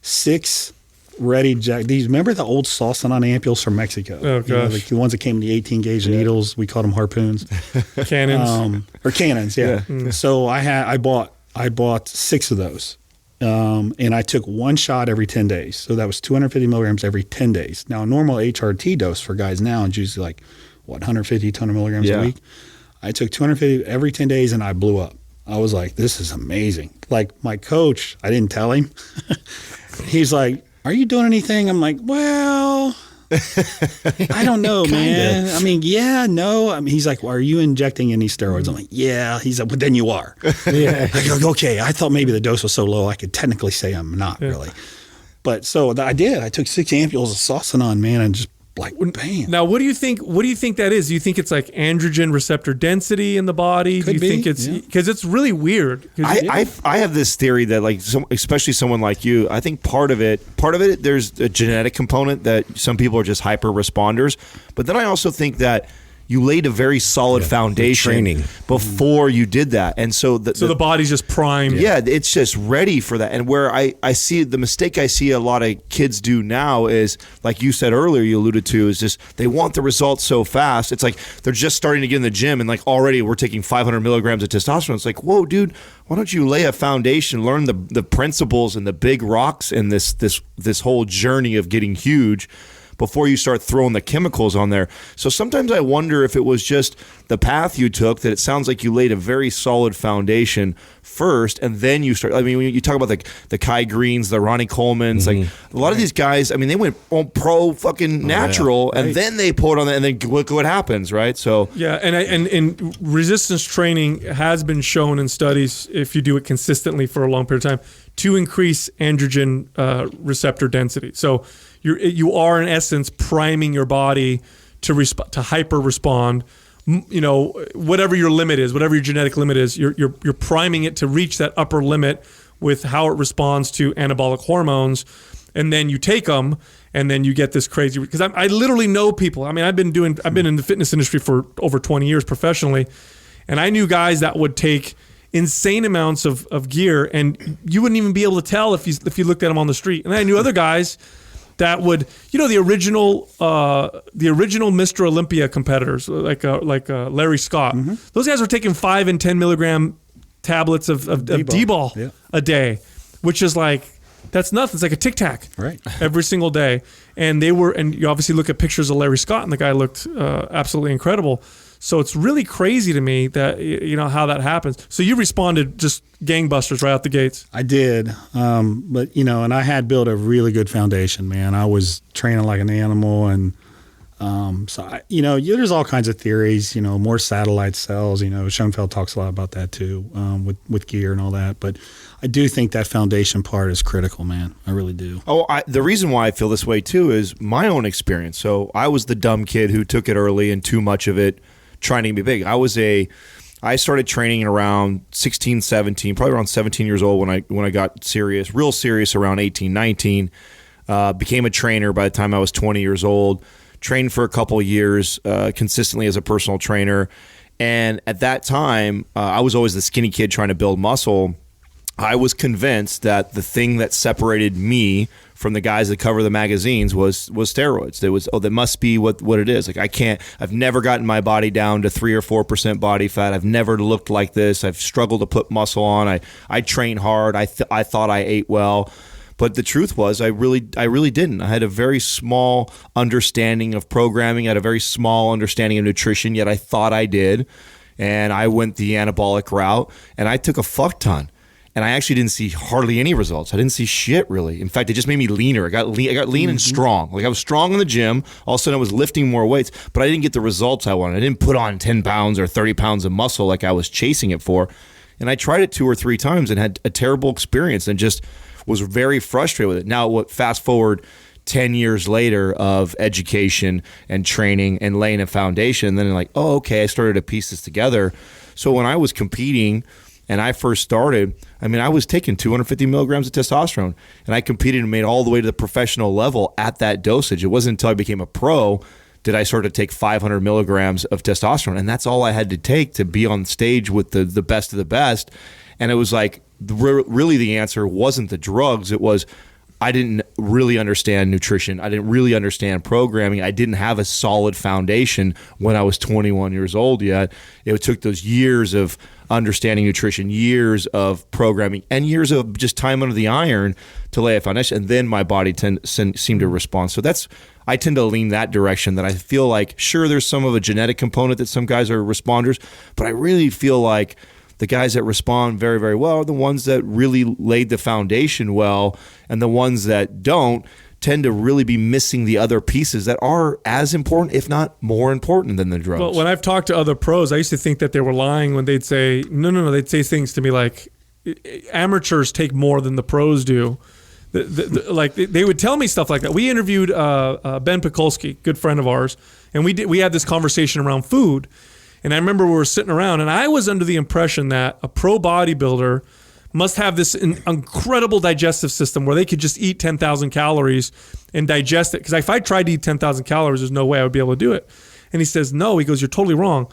6 ready jack. Remember the old Salsonon ampules from Mexico? Oh gosh, the ones that came in the 18 gauge needles. We called them harpoons, cannons, or cannons. Yeah. So I bought 6 of those. And I took one shot every 10 days. So that was 250 milligrams every 10 days. Now, a normal HRT dose for guys now is usually like, 150, 200 milligrams a week. I took 250 every 10 days and I blew up. I was like, this is amazing. Like my coach, I didn't tell him. He's like, are you doing anything? I'm like, well, I don't know, man. I mean, yeah, no. I mean, he's like, well, are you injecting any steroids? I'm like, yeah. He's like, but then you are. I go, okay. I thought maybe the dose was so low I could technically say I'm not really. But so I did. I took 6 ampules of Salsonon, man, and just like, bam. Now, what do you think that is? Do you think it's like androgen receptor density in the body? Could do you be, think it's because it's really weird? I have this theory that especially someone like you, I think part of it, there's a genetic component that some people are just hyper responders, but then I also think that you laid a very solid foundation before you did that. And so the body's just primed. Yeah, it's just ready for that. And where I see the mistake I see a lot of kids do now is, like you said earlier, you alluded to, is just they want the results so fast. It's like they're just starting to get in the gym and like already we're taking 500 milligrams of testosterone. It's like, whoa, dude, why don't you lay a foundation, learn the principles and the big rocks in this whole journey of getting huge before you start throwing the chemicals on there. So sometimes I wonder if it was just the path you took, that it sounds like you laid a very solid foundation first, and then you start. I mean, when you talk about the Kai Greens, the Ronnie Colemans, like a lot of these guys, I mean, they went on pro fucking natural, and then they pulled on that, and then look what happens, right? So yeah, and resistance training has been shown in studies, if you do it consistently for a long period of time, to increase androgen receptor density. So you are in essence priming your body to hyper respond. You know, whatever your limit is, whatever your genetic limit is, you're priming it to reach that upper limit with how it responds to anabolic hormones, and then you take them, and then you get this crazy. Because I literally know people. I mean, I've been in the fitness industry for over 20 years professionally, and I knew guys that would take insane amounts of gear, and you wouldn't even be able to tell if you looked at them on the street. And I knew other guys that would, the original Mr. Olympia competitors like Larry Scott. Mm-hmm. Those guys were taking 5 and 10 milligram tablets of D-ball a day, which is like, that's nothing. It's like a Tic Tac, right? Every single day. And you obviously look at pictures of Larry Scott, and the guy looked absolutely incredible. So it's really crazy to me that, how that happens. So you responded just gangbusters right out the gates. I did. But, and I had built a really good foundation, man. I was training like an animal. And there's all kinds of theories, more satellite cells. Schoenfeld talks a lot about that too, with gear and all that. But I do think that foundation part is critical, man. I really do. The reason why I feel this way too is my own experience. So I was the dumb kid who took it early and too much of it, trying to be big. I started training around 16, 17, probably around 17 years old when I got real serious around 18, 19. Became a trainer by the time I was 20 years old. Trained for a couple of years consistently as a personal trainer. And at that time, I was always the skinny kid trying to build muscle. I was convinced that the thing that separated me from the guys that cover the magazines was steroids. That must be what it is. Like I've never gotten my body down to 3 or 4% body fat. I've never looked like this. I've struggled to put muscle on. I train hard. I thought I ate well. But the truth was, I really didn't. I had a very small understanding of programming. I had a very small understanding of nutrition, yet I thought I did. And I went the anabolic route, and I took a fuck ton. And I actually didn't see hardly any results. I didn't see shit, really. In fact, it just made me leaner. I got lean and strong. Like I was strong in the gym. All of a sudden, I was lifting more weights, but I didn't get the results I wanted. I didn't put on 10 pounds or 30 pounds of muscle like I was chasing it for. And I tried it 2 or 3 times and had a terrible experience and just was very frustrated with it. Now, fast forward 10 years later of education and training and laying a foundation, and then I started to piece this together. So when I was competing and I first started, I was taking 250 milligrams of testosterone, and I competed and made all the way to the professional level at that dosage. It wasn't until I became a pro did I start to take 500 milligrams of testosterone, and that's all I had to take to be on stage with the best of the best. And it was like, really the answer wasn't the drugs. It was, I didn't really understand nutrition. I didn't really understand programming. I didn't have a solid foundation when I was 21 years old yet. It took those years of understanding nutrition, years of programming, and years of just time under the iron to lay a foundation. And then my body seemed to respond. So I tend to lean that direction, that I feel like, sure, there's some of a genetic component that some guys are responders, but I really feel like the guys that respond very, very well are the ones that really laid the foundation well, and the ones that don't tend to really be missing the other pieces that are as important, if not more important than the drugs. Well, when I've talked to other pros, I used to think that they were lying when they'd say, no, they'd say things to me like, amateurs take more than the pros do. They would tell me stuff like that. We interviewed Ben Pekulski, good friend of ours, and we had this conversation around food. And I remember we were sitting around, and I was under the impression that a pro bodybuilder must have this incredible digestive system where they could just eat 10,000 calories and digest it. Because if I tried to eat 10,000 calories, there's no way I would be able to do it. And he says, no. He goes, you're totally wrong.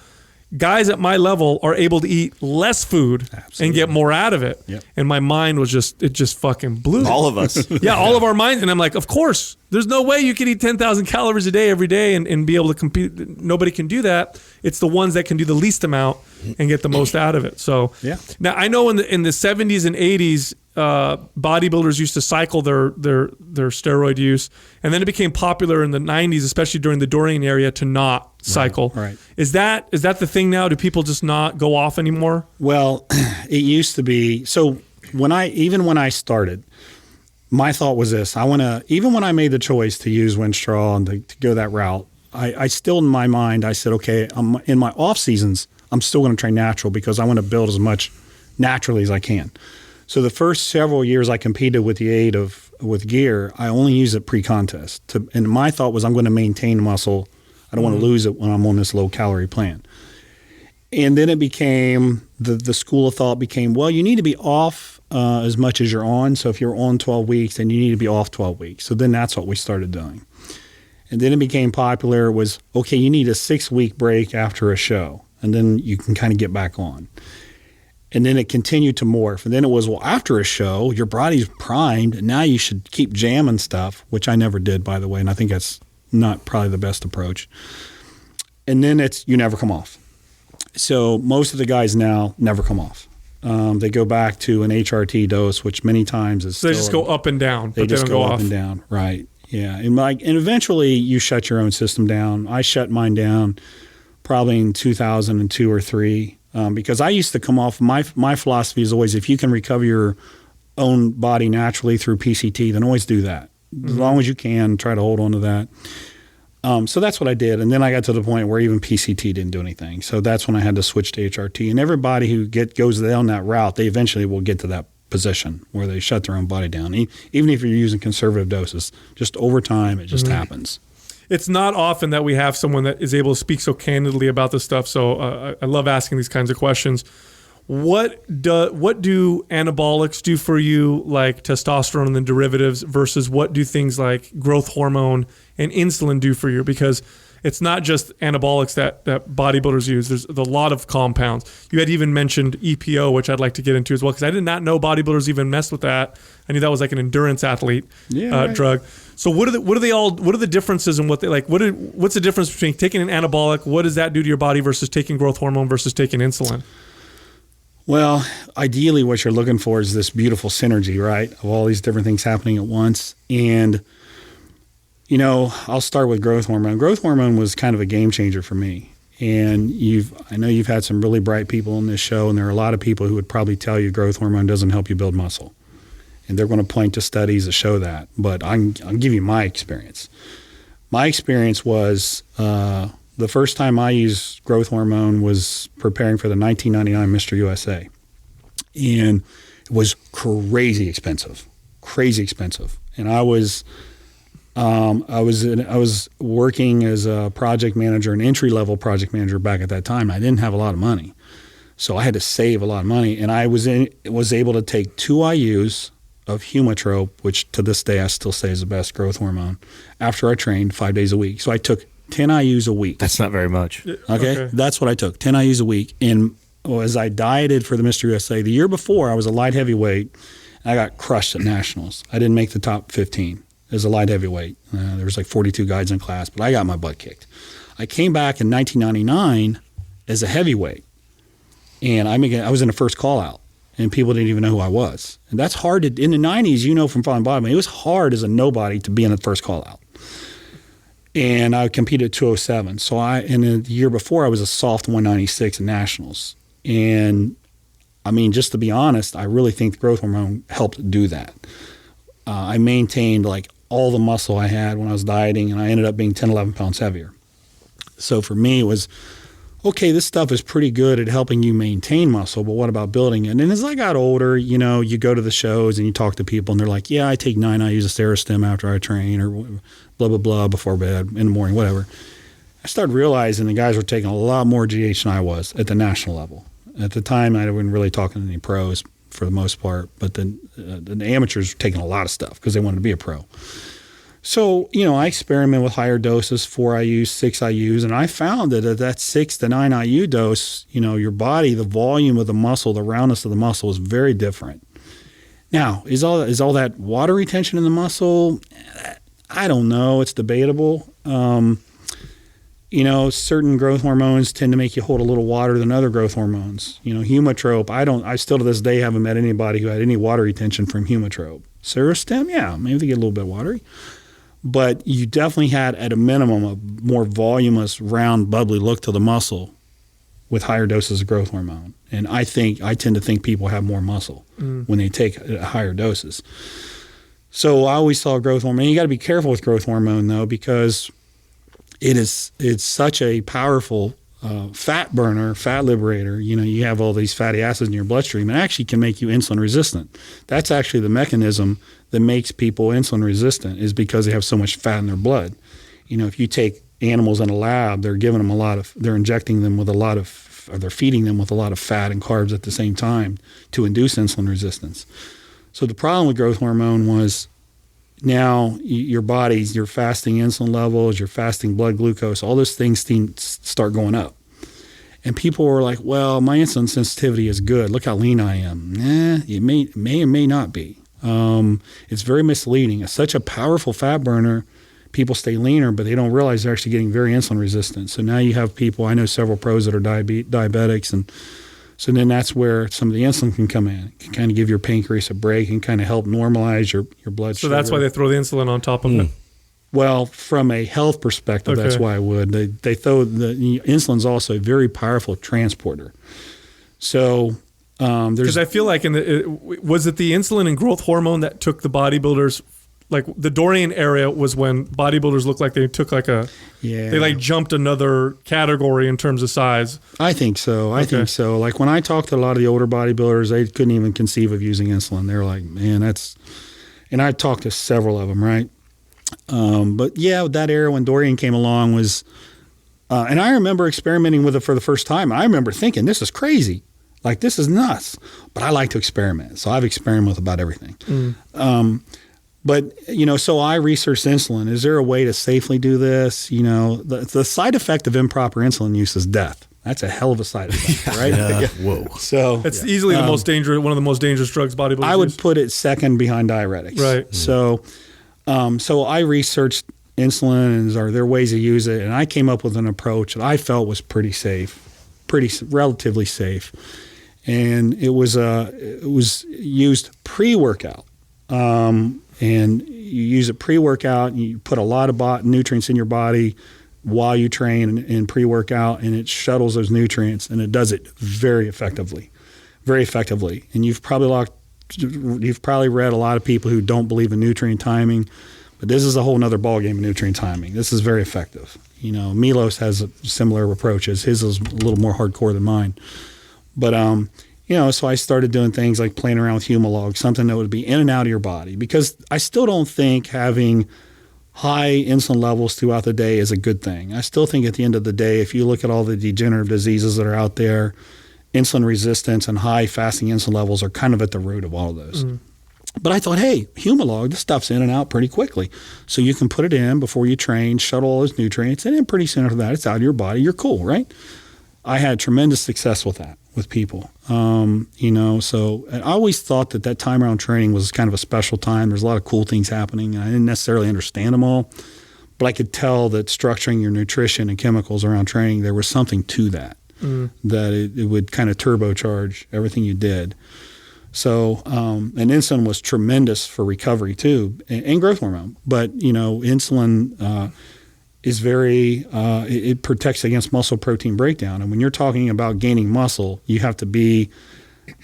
Guys at my level are able to eat less food and get more out of it. Yep. And my mind was it just fucking blew. All of us. Yeah, all of our minds. And I'm like, of course. There's no way you can eat 10,000 calories a day every day and be able to compete. Nobody can do that. It's the ones that can do the least amount and get the most out of it. So now I know in the 70s and 80s, bodybuilders used to cycle their steroid use, and then it became popular in the 90s, especially during the Dorian era, to not cycle. Right. Is that the thing now? Do people just not go off anymore? Well, it used to be. So when I started, my thought was this: even when I made the choice to use Winstraw and to go that route, I still, in my mind, I said, okay, in my off seasons, I'm still going to train natural because I want to build as much naturally as I can. So the first several years I competed with the aid with gear, I only used it pre-contest. And my thought was, I'm going to maintain muscle. I don't want to lose it when I'm on this low-calorie plan. And then it became, the school of thought became, well, you need to be off as much as you're on. So if you're on 12 weeks, then you need to be off 12 weeks. So then that's what we started doing. And then it became popular. It was, okay, you need a 6-week break after a show, and then you can kind of get back on. And then it continued to morph. And then it was, well, after a show, your body's primed, and now you should keep jamming stuff, which I never did, by the way. And I think that's not probably the best approach. And then you never come off. So most of the guys now never come off. They go back to an HRT dose, which many times is. So they just go up and down. They just go up off. and down, right? Yeah, and eventually you shut your own system down. I shut mine down probably in 2002 or 3 because I used to come off. My philosophy is always, if you can recover your own body naturally through PCT, then always do that. As long as you can, try to hold on to that. So that's what I did. And then I got to the point where even PCT didn't do anything. So that's when I had to switch to HRT. And everybody who goes down that route, they eventually will get to that position where they shut their own body down. Even if you're using conservative doses, just over time, it just happens. It's not often that we have someone that is able to speak so candidly about this stuff. So I love asking these kinds of questions. What do anabolics do for you, like testosterone and the derivatives, versus what do things like growth hormone and insulin do for you? Because it's not just anabolics that bodybuilders use. There's a lot of compounds. You had even mentioned EPO, which I'd like to get into as well, because I did not know bodybuilders even messed with that. I knew that was like an endurance athlete drug. So what are the differences in what they like? What's the difference between taking an anabolic? What does that do to your body versus taking growth hormone versus taking insulin? Well, ideally what you're looking for is this beautiful synergy, right, of all these different things happening at once. And, I'll start with growth hormone. Growth hormone was kind of a game changer for me. And I know you've had some really bright people on this show, and there are a lot of people who would probably tell you growth hormone doesn't help you build muscle. And they're going to point to studies that show that. But I'll give you my experience. My experience was the first time I used growth hormone was preparing for the 1999 Mr. USA. And it was crazy expensive. And I was working as a project manager, an entry-level project manager back at that time. I didn't have a lot of money. So I had to save a lot of money. And I was able to take 2 IUs of Humatrope, which to this day I still say is the best growth hormone, after I trained 5 days a week. So I took 10 IUs a week. That's not very much. Okay? That's what I took, 10 IUs a week. And as I dieted for the Mr. USA, the year before I was a light heavyweight, and I got crushed at nationals. I didn't make the top 15 as a light heavyweight. There was like 42 guys in class, but I got my butt kicked. I came back in 1999 as a heavyweight, and I was in the first call out, and people didn't even know who I was. And that's hard in the 90s, from following bodybuilding, it was hard as a nobody to be in the first call out. And I competed at 207. So and the year before I was a soft 196 in nationals. And I mean, just to be honest, I really think the growth hormone helped do that. I maintained like all the muscle I had when I was dieting, and I ended up being 10, 11 pounds heavier. So for me, it was, okay, this stuff is pretty good at helping you maintain muscle, but what about building it? And as I got older, you go to the shows and you talk to people, and they're like, yeah, I take 9 IUs of Serostim after I train, or blah, blah, blah, before bed, in the morning, whatever. I started realizing the guys were taking a lot more GH than I was at the national level. At the time, I wasn't really talking to any pros for the most part, but the amateurs were taking a lot of stuff because they wanted to be a pro. So, I experiment with higher doses, 4 IUs, 6 IUs, and I found that at that 6 to 9 IU dose, your body, the volume of the muscle, the roundness of the muscle is very different. Now, is all that water retention in the muscle? I don't know. It's debatable. Certain growth hormones tend to make you hold a little water than other growth hormones. Humatrope, I still to this day haven't met anybody who had any water retention from Humatrope. Serostim, yeah, maybe they get a little bit watery. But you definitely had, at a minimum, a more voluminous, round, bubbly look to the muscle with higher doses of growth hormone. And I tend to think people have more muscle when they take higher doses. So I always saw growth hormone. You got to be careful with growth hormone, though, because it's such a powerful fat burner, fat liberator. You have all these fatty acids in your bloodstream. It actually can make you insulin resistant. That's actually the mechanism that makes people insulin resistant, is because they have so much fat in their blood. If you take animals in a lab, they're giving them they're injecting them with they're feeding them with a lot of fat and carbs at the same time to induce insulin resistance. So the problem with growth hormone was, now your fasting insulin levels, your fasting blood glucose, all those things start going up. And people were like, well, my insulin sensitivity is good. Look how lean I am. Nah, it may or may not be. It's very misleading. It's such a powerful fat burner. People stay leaner, but they don't realize they're actually getting very insulin resistant. So now you have people, I know several pros that are diabetics, and so then that's where some of the insulin can come in. It can kind of give your pancreas a break and kind of help normalize your blood sugar. So that's why they throw the insulin on top of it? Well, from a health perspective, that's why I would. They throw the insulin's also a very powerful transporter. So there's because I feel like was it the insulin and growth hormone that took the bodybuilders, like the Dorian era was when bodybuilders looked like they took like they like jumped another category in terms of size. I think so. I think so. Like when I talked to a lot of the older bodybuilders, they couldn't even conceive of using insulin. They're like, man, and I talked to several of them, right? But yeah, that era when Dorian came along was, and I remember experimenting with it for the first time. I remember thinking, this is crazy. Like, this is nuts. But I like to experiment. So I've experimented with about everything. But, so I researched insulin. Is there a way to safely do this? The side effect of improper insulin use is death. That's a hell of a side effect, right? Yeah. Whoa. So it's easily the most dangerous, one of the most dangerous drugs bodybuilders I would use. put it second behind diuretics. Right. So I researched insulin and are there ways to use it, and I came up with an approach that I felt was pretty relatively safe, and it was used pre-workout, and you use it pre-workout, and you put a lot of nutrients in your body while you train and pre-workout, and it shuttles those nutrients, and it does it very effectively. And you've probably read a lot of people who don't believe in nutrient timing, but this is a whole nother ballgame of nutrient timing. This is very effective. Milos has similar approaches. His is a little more hardcore than mine. But, so I started doing things like playing around with Humalog, something that would be in and out of your body, because I still don't think having high insulin levels throughout the day is a good thing. I still think at the end of the day, if you look at all the degenerative diseases that are out there, insulin resistance and high fasting insulin levels are kind of at the root of all of those. But I thought, hey, Humalog, this stuff's in and out pretty quickly. So you can put it in before you train, shuttle all those nutrients, and then pretty soon after that, it's out of your body. You're cool, right? I had tremendous success with that, with people. So I always thought that time around training was kind of a special time. There's a lot of cool things happening. I didn't necessarily understand them all, but I could tell that structuring your nutrition and chemicals around training, there was something to that. That it would kind of turbocharge everything you did. So, and insulin was tremendous for recovery too, and growth hormone. But, insulin is it protects against muscle protein breakdown. And when you're talking about gaining muscle, you have to be,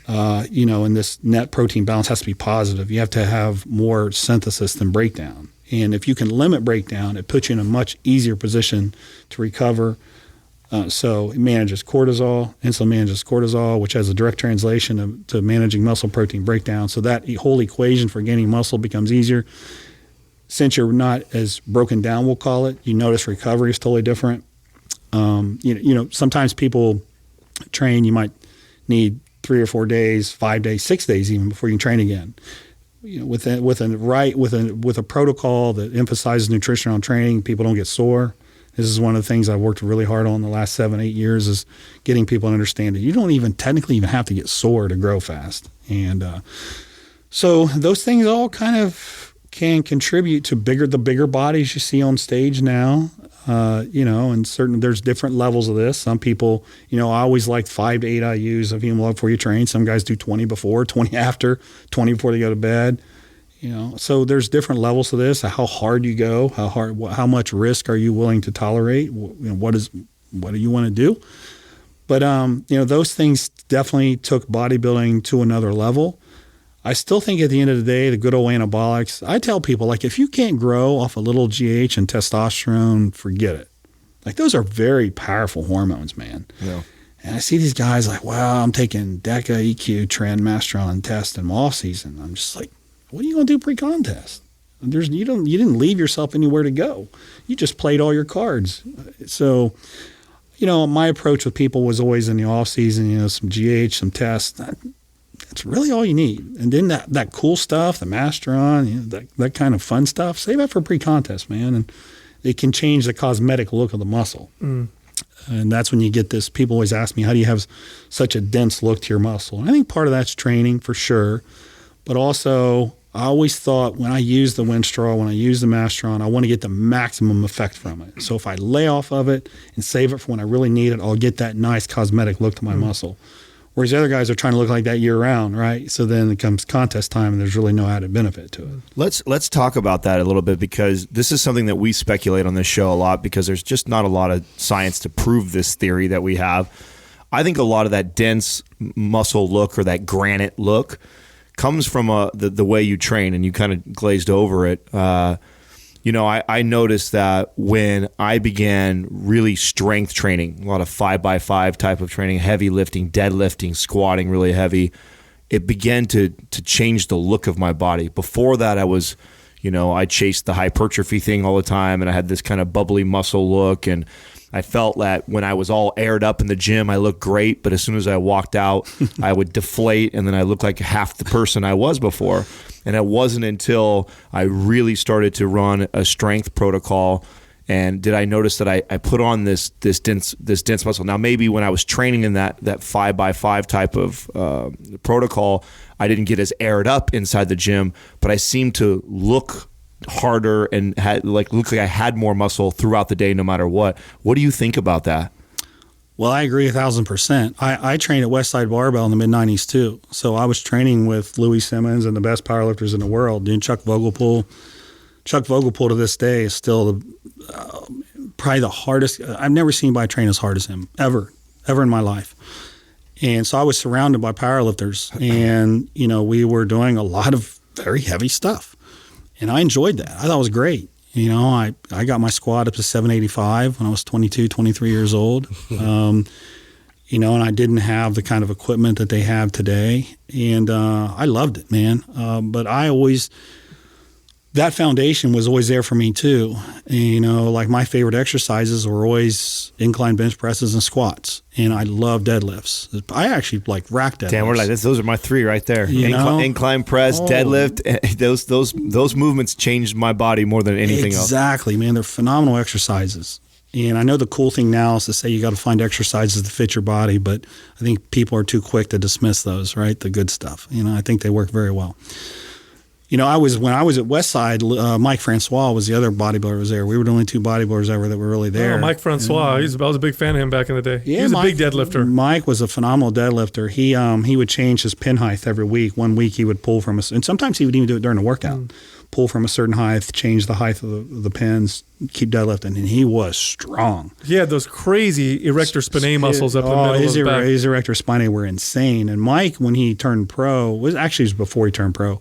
in this net protein balance has to be positive. You have to have more synthesis than breakdown. And if you can limit breakdown, it puts you in a much easier position to recover. So it manages cortisol. Insulin manages cortisol, which has a direct translation to managing muscle protein breakdown. So that whole equation for gaining muscle becomes easier. Since you're not as broken down, we'll call it, you notice recovery is totally different. Sometimes people train, you might need 3 or 4 days, 5 days, 6 days even before you can train again. With a protocol that emphasizes nutrition on training, people don't get sore. This is one of the things I've worked really hard on the last 7-8 years is getting people to understand that you don't even technically even have to get sore to grow fast. And so those things all kind of can contribute to the bigger bodies you see on stage now. And there's different levels of this. Some people, I always liked 5 to 8 IUs of Humalog before you train. Some guys do 20 before, 20 after, 20 before they go to bed. So there's different levels to this. How hard you go, how much risk are you willing to tolerate? What do you want to do? But those things definitely took bodybuilding to another level. I still think at the end of the day, the good old anabolics. I tell people, like, if you can't grow off a little GH and testosterone, forget it. Like, those are very powerful hormones, man. Yeah. And I see these guys like, well, I'm taking DECA, EQ, Tren, Masteron, and Test in off season. I'm just like, what are you going to do pre-contest? You didn't leave yourself anywhere to go. You just played all your cards. So, my approach with people was always in the off season, some GH, some tests. That's really all you need. And then that cool stuff, the Masteron, that kind of fun stuff, save that for pre-contest, man. And it can change the cosmetic look of the muscle. And that's when you get this. People always ask me, how do you have such a dense look to your muscle? And I think part of that's training for sure. But also, I always thought when I use the Winstrol, when I use the Mastron, I want to get the maximum effect from it. So if I lay off of it and save it for when I really need it, I'll get that nice cosmetic look to my muscle. Whereas the other guys are trying to look like that year round, right? So then it comes contest time and there's really no added benefit to it. Let's talk about that a little bit, because this is something that we speculate on this show a lot, because there's just not a lot of science to prove this theory that we have. I think a lot of that dense muscle look or that granite look comes from the way you train, and you kind of glazed over it. I noticed that when I began really strength training, a lot of 5x5 type of training, heavy lifting, deadlifting, squatting really heavy, it began to change the look of my body. Before that, I was, I chased the hypertrophy thing all the time, and I had this kind of bubbly muscle look, and I felt that when I was all aired up in the gym, I looked great, but as soon as I walked out, I would deflate, and then I looked like half the person I was before. And it wasn't until I really started to run a strength protocol and did I notice that I put on this dense muscle. Now, maybe when I was training in that 5x5 type of protocol, I didn't get as aired up inside the gym, but I seemed to look harder and look like I had more muscle throughout the day no matter what. What do you think about that? Well, I agree 1,000%. I trained at Westside Barbell in the mid-'90s too. So I was training with Louis Simmons and the best powerlifters in the world, doing Chuck Vogelpohl. Chuck Vogelpohl to this day is still probably the hardest. I've never seen anybody train as hard as him, ever in my life. And so I was surrounded by powerlifters, and we were doing a lot of very heavy stuff. And I enjoyed that. I thought it was great. I got my squat up to 785 when I was 22, 23 years old. And I didn't have the kind of equipment that they have today. And I loved it, man. But that foundation was always there for me too. And, like my favorite exercises were always incline bench presses and squats. And I love deadlifts. I actually like rack deadlifts. Damn, we're like this. Those are my three right there. Incline press, deadlift. Those movements changed my body more than anything else. Exactly, man. They're phenomenal exercises. And I know the cool thing now is to say you got to find exercises to fit your body, but I think people are too quick to dismiss those, right? The good stuff. I think they work very well. When I was at Westside, Mike Francois was the other bodybuilder who was there. We were the only two bodybuilders ever that were really there. Oh, Mike Francois. I was a big fan of him back in the day. Yeah, he was a big deadlifter. Mike was a phenomenal deadlifter. He would change his pin height every week. One week he would pull from and sometimes he would even do it during the workout. Pull from a certain height, change the height of the pins, keep deadlifting, and he was strong. He had those crazy erector spinae muscles up the middle of his back. His erector spinae were insane. And Mike, when he turned pro, it was before he turned pro,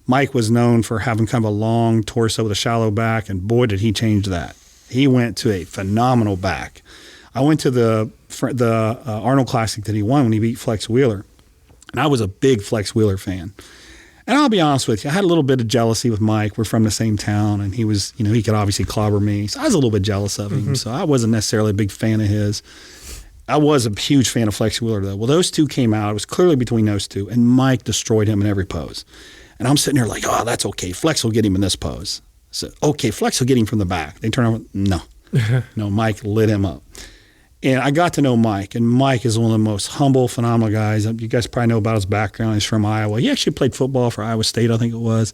Mike was known for having kind of a long torso with a shallow back, and boy, did he change that. He went to a phenomenal back. I went to the Arnold Classic that he won when he beat Flex Wheeler, and I was a big Flex Wheeler fan. And I'll be honest with you, I had a little bit of jealousy with Mike. We're from the same town, and he was, he could obviously clobber me. So I was a little bit jealous of him. So I wasn't necessarily a big fan of his. I was a huge fan of Flex Wheeler, though. Well, those two came out. It was clearly between those two, and Mike destroyed him in every pose. And I'm sitting there like, oh, that's okay. Flex will get him in this pose. So, okay, Flex will get him from the back. They turn over. No. No, Mike lit him up. And I got to know Mike, and Mike is one of the most humble, phenomenal guys. You guys probably know about his background. He's from Iowa. He actually played football for Iowa State, I think it was.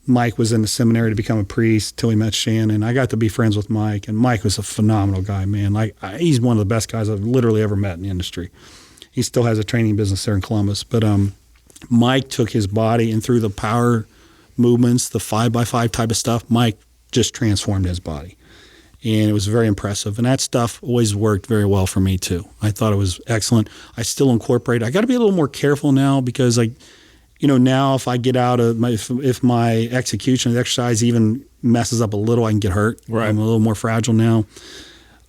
Mike was in the seminary to become a priest till he met Shannon. I got to be friends with Mike, and Mike was a phenomenal guy, man. He's one of the best guys I've literally ever met in the industry. He still has a training business there in Columbus. But Mike took his body, and through the power movements, the 5x5 type of stuff, Mike just transformed his body. And it was very impressive. And that stuff always worked very well for me, too. I thought it was excellent. I still incorporate. I got to be a little more careful now because, now if I get out of if my execution of the exercise even messes up a little, I can get hurt. Right. I'm a little more fragile now.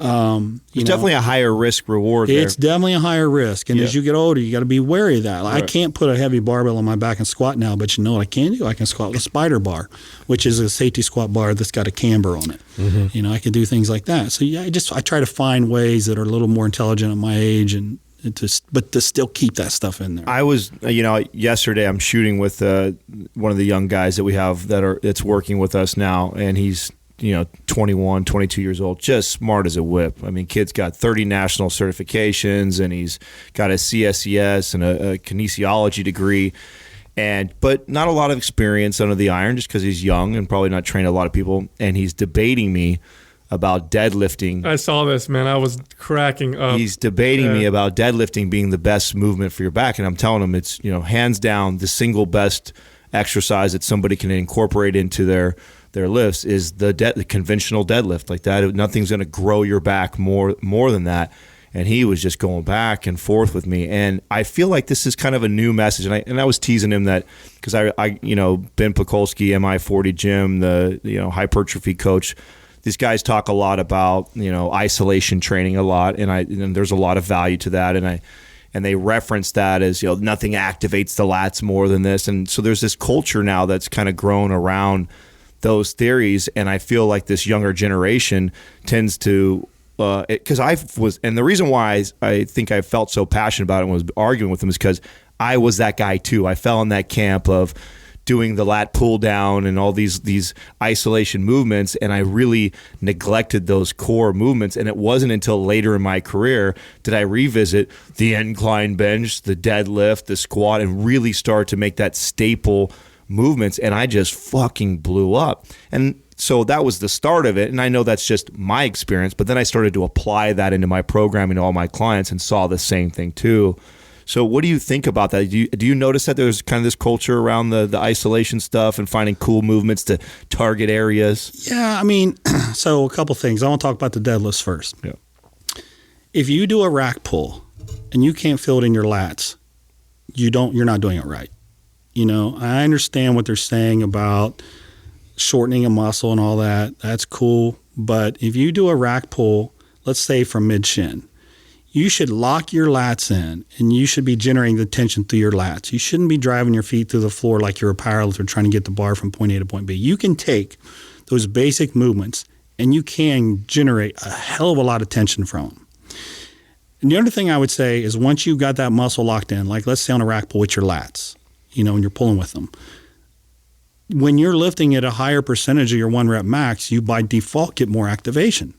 It's definitely a higher risk reward there. It's definitely a higher risk. And as you get older, you got to be wary of that. Right. I can't put a heavy barbell on my back and squat now, but you know what I can do? I can squat with a spider bar, which is a safety squat bar that's got a camber on it. Mm-hmm. I can do things like that. So I try to find ways that are a little more intelligent at my age but to still keep that stuff in there. I was, yesterday I'm shooting with one of the young guys that we have that's working with us now, and he's 21, 22 years old, just smart as a whip. I mean, kid's got 30 national certifications, and he's got a CSCS and a kinesiology degree, but not a lot of experience under the iron just because he's young and probably not trained a lot of people. And he's debating me about deadlifting. I saw this, man. I was cracking up. He's debating me about deadlifting being the best movement for your back, and I'm telling him it's hands down the single best exercise that somebody can incorporate into their lifts is the conventional deadlift. Like that, nothing's going to grow your back more than that. And he was just going back and forth with me, and I feel like this is kind of a new message. And I was teasing him that because I Ben Pekulski, MI40 Gym, the hypertrophy coach. These guys talk a lot about isolation training a lot, and there's a lot of value to that, and they reference that as nothing activates the lats more than this, and so there's this culture now that's kind of grown around those theories, and I feel like this younger generation tends to because and the reason why I think I felt so passionate about it and was arguing with them is because I was that guy too. I fell in that camp of doing the lat pull down and all these isolation movements, and I really neglected those core movements. And it wasn't until later in my career did I revisit the incline bench, the deadlift, the squat, and really start to make that staple movements, and I just fucking blew up. And so that was the start of it, and I know that's just my experience, but then I started to apply that into my programming to all my clients and saw the same thing too. So what do you think about that? Do you notice that there's kind of this culture around the isolation stuff and finding cool movements to target areas? Yeah, I mean, so a couple things. I want to talk about the deadlifts first. Yeah. If you do a rack pull and you can't feel it in your lats, you're not doing it right. I understand what they're saying about shortening a muscle and all that. That's cool. But if you do a rack pull, let's say from mid-shin, you should lock your lats in, and you should be generating the tension through your lats. You shouldn't be driving your feet through the floor like you're a powerlifter trying to get the bar from point A to point B. You can take those basic movements, and you can generate a hell of a lot of tension from them. And the other thing I would say is once you got that muscle locked in, like let's say on a rack pull with your lats, when you're pulling with them, when you're lifting at a higher percentage of your 1 rep max, you by default get more activation.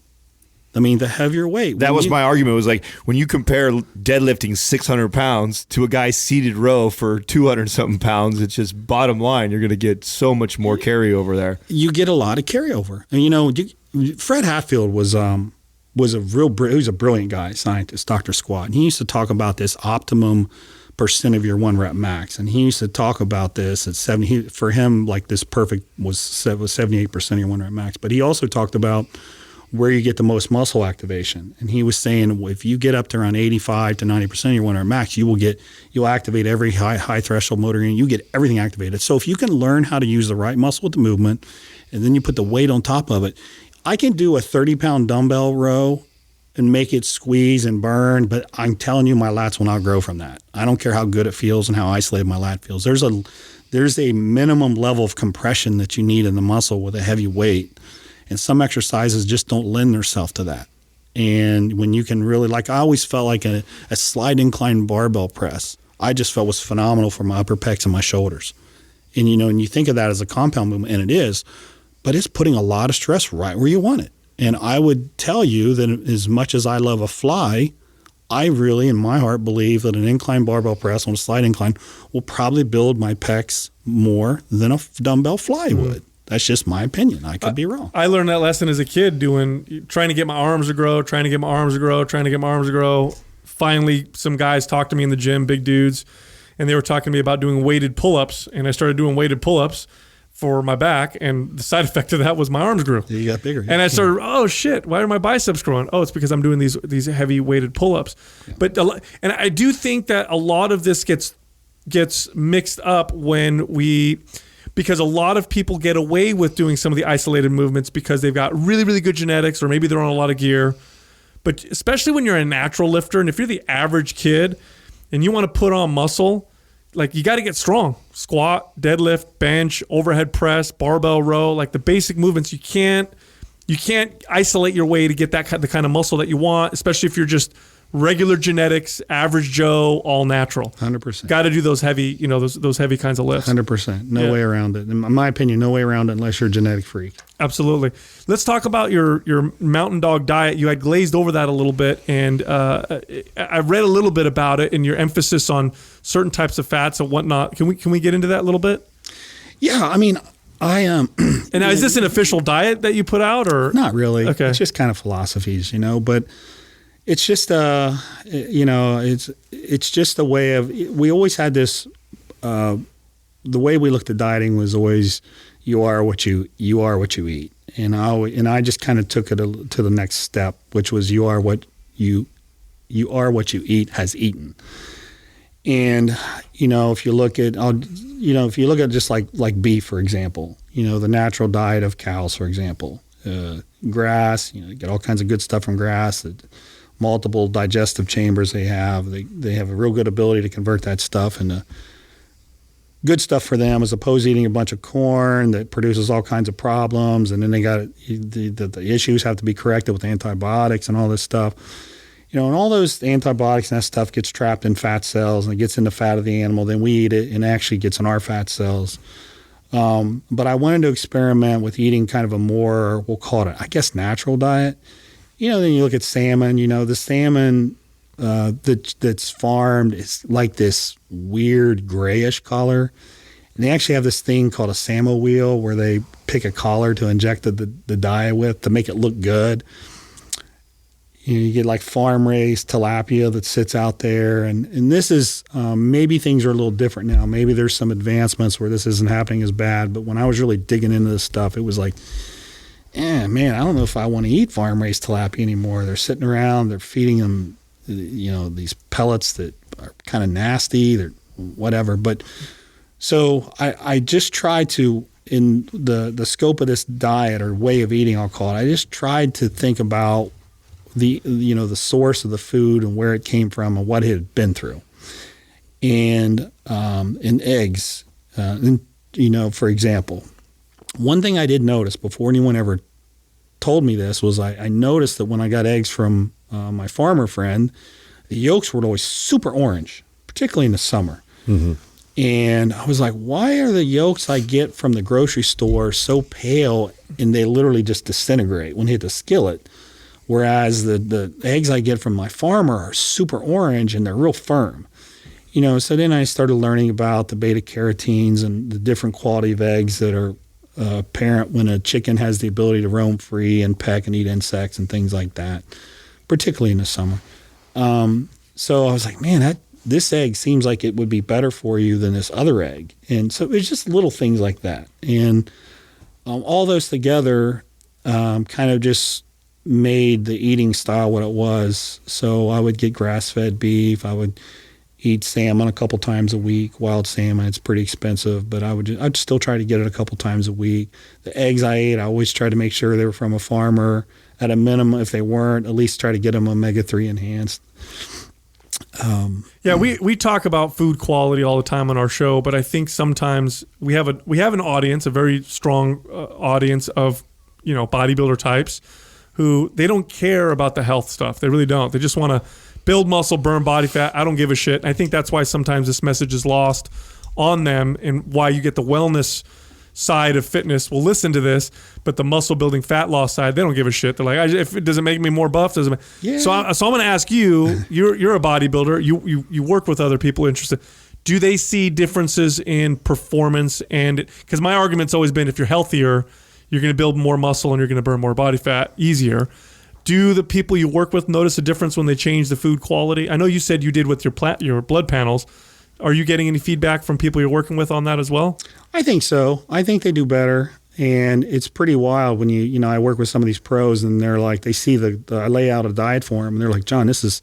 I mean, the heavier weight. That was my argument. It was like when you compare deadlifting 600 pounds to a guy seated row for 200-something pounds, it's just bottom line. You're going to get so much more carryover there. You get a lot of carryover. And, Fred Hatfield was a brilliant guy, scientist, Dr. Squat. And he used to talk about this optimum percent of your 1 rep max. And he used to talk about this at 70. For him, like this perfect was 78% of your 1 rep max. But he also talked about where you get the most muscle activation. And he was saying if you get up to around 85 to 90% of your 1 rep max, you'll activate every high threshold motor unit. You get everything activated. So if you can learn how to use the right muscle with the movement, and then you put the weight on top of it, I can do a 30-pound dumbbell row and make it squeeze and burn, but I'm telling you, my lats will not grow from that. I don't care how good it feels and how isolated my lat feels. There's a minimum level of compression that you need in the muscle with a heavy weight. And some exercises just don't lend themselves to that. And when you can really, like I always felt like a slide incline barbell press, I just felt was phenomenal for my upper pecs and my shoulders. And and you think of that as a compound movement, and it is, but it's putting a lot of stress right where you want it. And I would tell you that as much as I love a fly, I really, in my heart, believe that an incline barbell press on a slide incline will probably build my pecs more than a dumbbell fly would. That's just my opinion. I could be wrong. I learned that lesson as a kid trying to get my arms to grow. Finally, some guys talked to me in the gym, big dudes, and they were talking to me about doing weighted pull-ups, and I started doing weighted pull-ups for my back, and the side effect of that was my arms grew. You got bigger. And I started, oh shit, why are my biceps growing? Oh, it's because I'm doing these heavy weighted pull-ups. Yeah. But and I do think that a lot of this gets mixed up because a lot of people get away with doing some of the isolated movements because they've got really, really good genetics, or maybe they're on a lot of gear. But especially when you're a natural lifter, and if you're the average kid and you want to put on muscle, like you got to get strong. Squat, deadlift, bench, overhead press, barbell row, like the basic movements. You can't isolate your way to get the kind of muscle that you want, especially if you're just regular genetics, average Joe, all natural. 100%. Got to do those heavy, those heavy kinds of lifts. 100%. No way around it. In my opinion, no way around it unless you're a genetic freak. Absolutely. Let's talk about your Mountain Dog diet. You had glazed over that a little bit, and I read a little bit about it and your emphasis on certain types of fats and whatnot. Can we get into that a little bit? Yeah, I mean, I am. And now, is this an official diet that you put out, or not really? Okay, it's just kind of philosophies, but. It's just it's just a way of, we always had this, the way we looked at dieting was always you are what you eat. And I just kind of took it to the next step, which was you are what you eat has eaten. And, if you look at, just like beef, for example, the natural diet of cows, for example, grass, you get all kinds of good stuff from grass, multiple digestive chambers they have. They have a real good ability to convert that stuff into good stuff for them, as opposed to eating a bunch of corn that produces all kinds of problems. And then they got the issues have to be corrected with antibiotics and all this stuff. And all those antibiotics and that stuff gets trapped in fat cells and it gets in the fat of the animal. Then we eat it and it actually gets in our fat cells. But I wanted to experiment with eating kind of a more, we'll call it, I guess, natural diet. Then you look at salmon, the salmon that's farmed is like this weird grayish color. And they actually have this thing called a samo wheel where they pick a collar to inject the dye with to make it look good. You get like farm-raised tilapia that sits out there. And this is, maybe things are a little different now. Maybe there's some advancements where this isn't happening as bad. But when I was really digging into this stuff, it was like, man, I don't know if I want to eat farm-raised tilapia anymore. They're sitting around, they're feeding them, these pellets that are kind of nasty, they're whatever. But so I just tried to, in the scope of this diet or way of eating, I'll call it, I just tried to think about the source of the food and where it came from and what it had been through. And in eggs, for example, one thing I did notice before anyone ever told me this was I noticed that when I got eggs from my farmer friend, the yolks were always super orange, particularly in the summer. Mm-hmm. And I was like, why are the yolks I get from the grocery store so pale and they literally just disintegrate when you hit the skillet? Whereas the eggs I get from my farmer are super orange and they're real firm. So then I started learning about the beta carotenes and the different quality of eggs that are apparent when a chicken has the ability to roam free and peck and eat insects and things like that, particularly in the summer. So I was like, man, this egg seems like it would be better for you than this other egg. And so it's just little things like that. And all those together kind of just made the eating style what it was. So I would get grass-fed beef. I would eat salmon a couple times a week, wild salmon. It's pretty expensive, but I'd still try to get it a couple times a week. The eggs I ate, I always tried to make sure they were from a farmer. At a minimum, if they weren't, at least try to get them omega-3 enhanced. We talk about food quality all the time on our show, but I think sometimes we have an audience, a very strong audience of bodybuilder types who they don't care about the health stuff. They really don't. They just want to build muscle, burn body fat. I don't give a shit. And I think that's why sometimes this message is lost on them and why you get the wellness side of fitness will listen to this, but the muscle building fat loss side, they don't give a shit. They're like, if it doesn't make me more buff, doesn't. Yeah. So I'm going to ask you. You're a bodybuilder. You work with other people interested. Do they see differences in performance? And because my argument's always been, if you're healthier, you're going to build more muscle and you're going to burn more body fat easier. Do the people you work with notice a difference when they change the food quality? I know you said you did with your blood panels. Are you getting any feedback from people you're working with on that as well? I think so. I think they do better. And it's pretty wild when I work with some of these pros and they're like, they see I lay out a diet for them and they're like, John, this is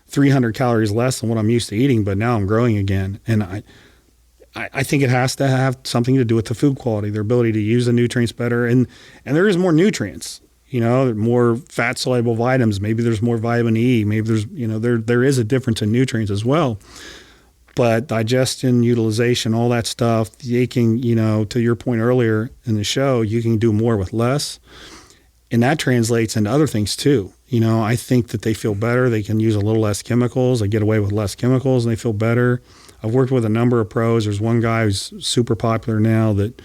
300 calories less than what I'm used to eating, but now I'm growing again. And I think it has to have something to do with the food quality, their ability to use the nutrients better. And there is more nutrients, more fat soluble vitamins. Maybe there's more vitamin E. Maybe there's, there is a difference in nutrients as well. But digestion, utilization, all that stuff, you can, to your point earlier in the show, you can do more with less. And that translates into other things too. I think that they feel better. They can use a little less chemicals. They get away with less chemicals and they feel better. I've worked with a number of pros. There's one guy who's super popular now that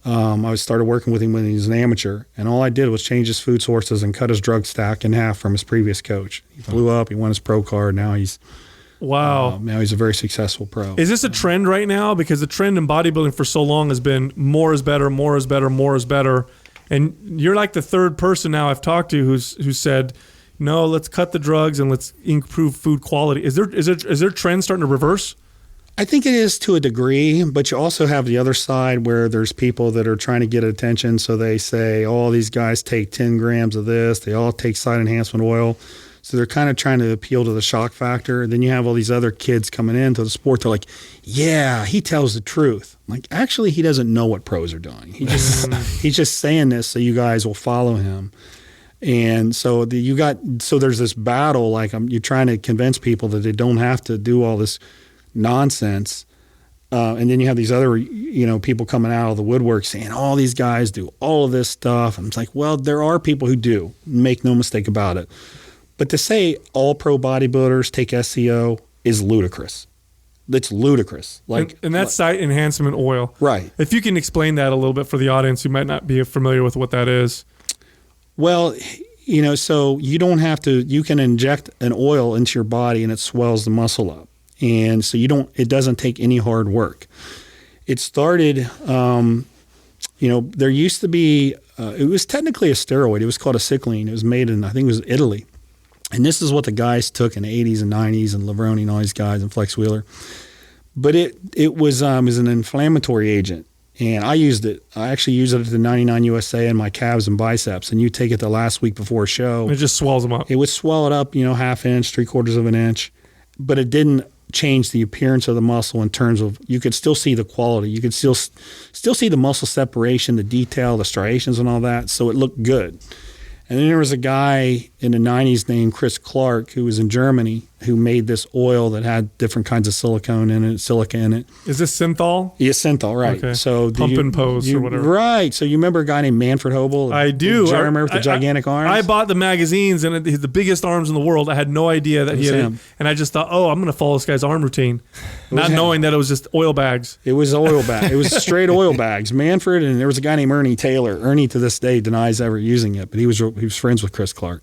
I started working with him when he was an amateur. And all I did was change his food sources and cut his drug stack in half from his previous coach. He blew up. He won his pro card. Now he's now he's a very successful pro. Is this a trend right now? Because the trend in bodybuilding for so long has been more is better, more is better, more is better. And you're like the third person now I've talked to who said, no, let's cut the drugs and let's improve food quality. Is there trends starting to reverse? I think it is to a degree, but you also have the other side where there's people that are trying to get attention. So they say, oh, these guys take 10 grams of this. They all take side enhancement oil. So they're kind of trying to appeal to the shock factor. Then you have all these other kids coming into the sport. They're like, yeah, he tells the truth. I'm like, actually, he doesn't know what pros are doing. He's just saying this so you guys will follow him. And so there's this battle. Like you're trying to convince people that they don't have to do all this nonsense. And then you have these other, people coming out of the woodwork saying all these guys do all of this stuff. And it's like, well, there are people who do. Make no mistake about it. But to say all pro bodybuilders take SCO is ludicrous. It's ludicrous. And that's site enhancement oil. Right. If you can explain that a little bit for the audience who might not be familiar with what that is. Well, so you don't have to, you can inject an oil into your body and it swells the muscle up. And so it doesn't take any hard work. It started, there used to be, it was technically a steroid. It was called a Incline. It was made in, I think it was Italy. And this is what the guys took in the 80s and 90s and Levrone and all these guys and Flex Wheeler. But it was an inflammatory agent. And I used it. I actually used it at the 99 USA in my calves and biceps. And you take it the last week before a show. It just swells them up. It would swell it up, half inch, 3/4 of an inch. But it didn't change the appearance of the muscle in terms of, you could still see the quality. You could still see the muscle separation, the detail, the striations and all that. So it looked good. And then there was a guy in the 90s named Chris Clark who was in Germany who made this oil that had different kinds of silica in it. Is this synthol? Yeah, synthol, right. Okay. So Pump and pose or whatever. Right. So you remember a guy named Manfred Hobel? I do. I remember with the gigantic arms? I bought the magazines and he's the biggest arms in the world. I had no idea that he had him. And I just thought, I'm going to follow this guy's arm routine. Not knowing that it was just oil bags. It was oil bags. It was straight oil bags. Manfred, and there was a guy named Ernie Taylor. Ernie to this day denies ever using it, but he was friends with Chris Clark.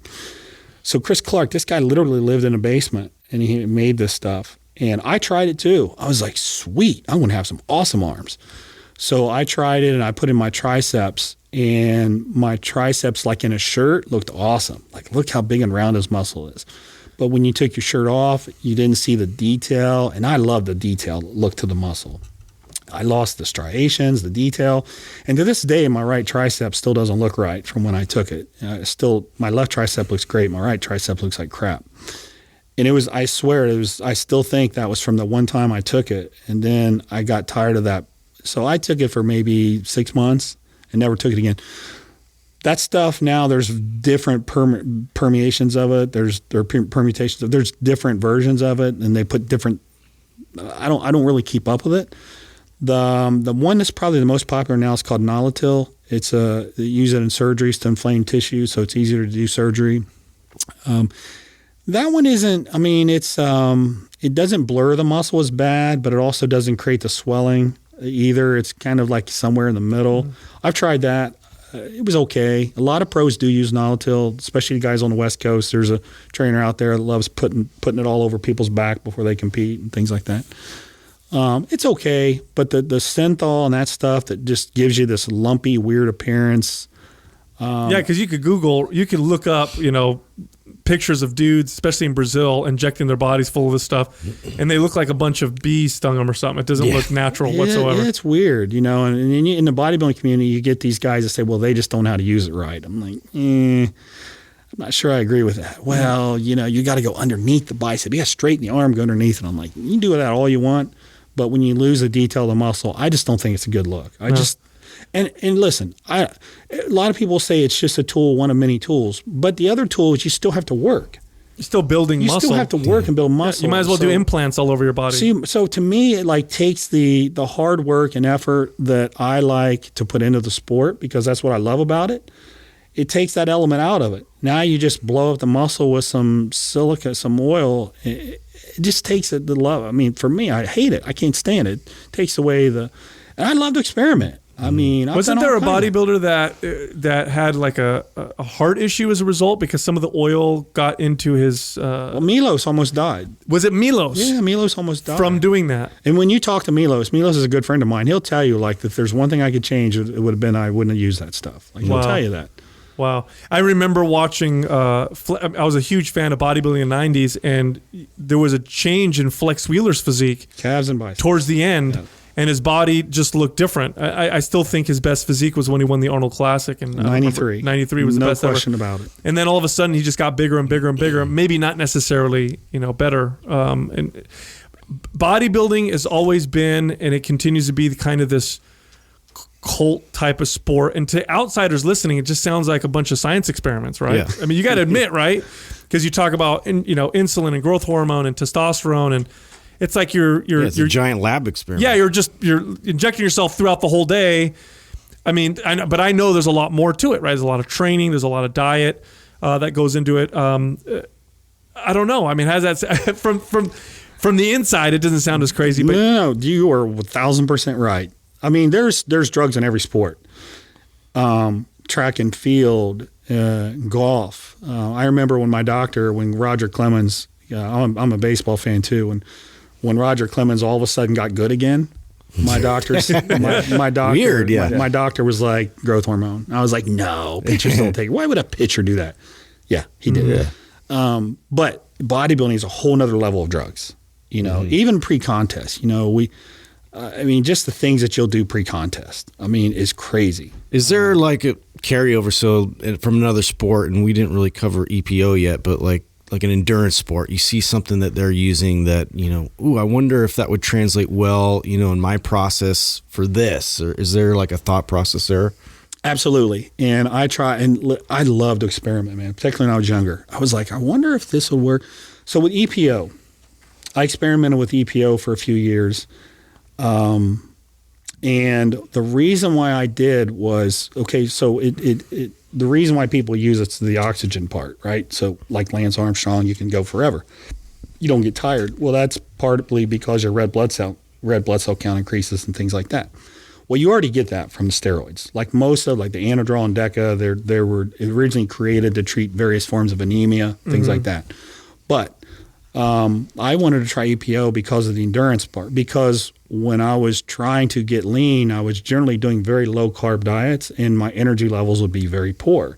So Chris Clark, this guy literally lived in a basement and he made this stuff. And I tried it too. I was like, sweet, I'm going to have some awesome arms. So I tried it and I put in my triceps, and my triceps, like in a shirt, looked awesome. Like, look how big and round his muscle is. But when you took your shirt off, you didn't see the detail. And I love the detail look to the muscle. I lost the striations, the detail. And to this day, my right tricep still doesn't look right from when I took it. My left tricep looks great. My right tricep looks like crap. And I still think that was from the one time I took it. And then I got tired of that. So I took it for maybe 6 months and never took it again. That stuff now, there's different permeations of it. There's permutations. There's different versions of it, and they put different. I don't really keep up with it. The one that's probably the most popular now is called Nolotil. They use it in surgeries to inflame tissue, so it's easier to do surgery. That one isn't. I mean, it doesn't blur the muscle as bad, but it also doesn't create the swelling either. It's kind of like somewhere in the middle. I've tried that. It was okay. A lot of pros do use Nolotil, especially the guys on the West Coast. There's a trainer out there that loves putting it all over people's back before they compete and things like that. It's okay, but the synthol and that stuff that just gives you this lumpy, weird appearance. Because you could look up, pictures of dudes, especially in Brazil, injecting their bodies full of this stuff, and they look like a bunch of bees stung them or something. It doesn't look natural whatsoever. It's weird, and in the bodybuilding community, you get these guys that say, well, they just don't know how to use it right. I'm like, I'm not sure I agree with that. Well, you got to go underneath the bicep. You got to straighten the arm, go underneth it. I'm like, you can do that all you want, but when you lose the detail of the muscle, I just don't think it's a good look. And listen, a lot of people say it's just a tool, one of many tools. But the other tool is you still have to work. You're still building muscle. You still have to work and build muscle. You might as well do implants all over your body. So to me, it takes the hard work and effort that I like to put into the sport, because that's what I love about it. it takes that element out of it. Now you just blow up the muscle with some silica, some oil. It just takes it the love. I mean, for me, I hate it. I can't stand it. It takes away and I love to experiment. I mean, wasn't there a bodybuilder that had like a heart issue as a result because some of the oil got into his? Well, Milos almost died. Was it Milos? Yeah, Milos almost died from doing that. And when you talk to Milos is a good friend of mine. He'll tell you like if there's one thing I could change, it would have been I wouldn't have used that stuff. Like, he'll tell you that. Wow. I remember watching, I was a huge fan of bodybuilding in the 90s, and there was a change in Flex Wheeler's physique. Calves and biceps. Towards the end. Yeah. And his body just looked different. I still think his best physique was when he won the Arnold Classic in 93. 93 was the best ever. No question about it. And then all of a sudden he just got bigger and bigger and bigger. Maybe not necessarily, better. And bodybuilding has always been, and it continues to be kind of this cult type of sport. And to outsiders listening, it just sounds like a bunch of science experiments, right? Yeah. I mean, you got to admit, right? Because you talk about insulin and growth hormone and testosterone, and it's like you're a giant lab experiment. Yeah, you're injecting yourself throughout the whole day. I mean, but I know there's a lot more to it, right? There's a lot of training, there's a lot of diet that goes into it. I don't know. I mean, has that from the inside? It doesn't sound as crazy. But no, you are 1,000% right. I mean, there's drugs in every sport, track and field, golf. I remember when Roger Clemens. I'm a baseball fan too, and when Roger Clemens all of a sudden got good again, my doctor, weird, yeah. My doctor was like, growth hormone. I was like, no, pitchers don't take it. Why would a pitcher do that? Yeah, he did. Yeah. But bodybuilding is a whole nother level of drugs. Even pre-contest. Just the things that you'll do pre-contest. I mean, is crazy. Is there like a carryover? So from another sport, and we didn't really cover EPO yet, but like an endurance sport, you see something that they're using that, I wonder if that would translate well, in my process for this, or is there like a thought process there? Absolutely. And I love to experiment, man, particularly when I was younger. I was like, I wonder if this will work. So with EPO, I experimented with EPO for a few years. And the reason why I did was, so the reason why people use it's the oxygen part, right? So like Lance Armstrong, you can go forever. You don't get tired. Well, that's partly because your red blood cell count increases and things like that. Well, you already get that from the steroids. Like most of, like the Anadrol and Deca, they were originally created to treat various forms of anemia, things like that. But I wanted to try EPO because of the endurance part, because when I was trying to get lean, I was generally doing very low carb diets and my energy levels would be very poor.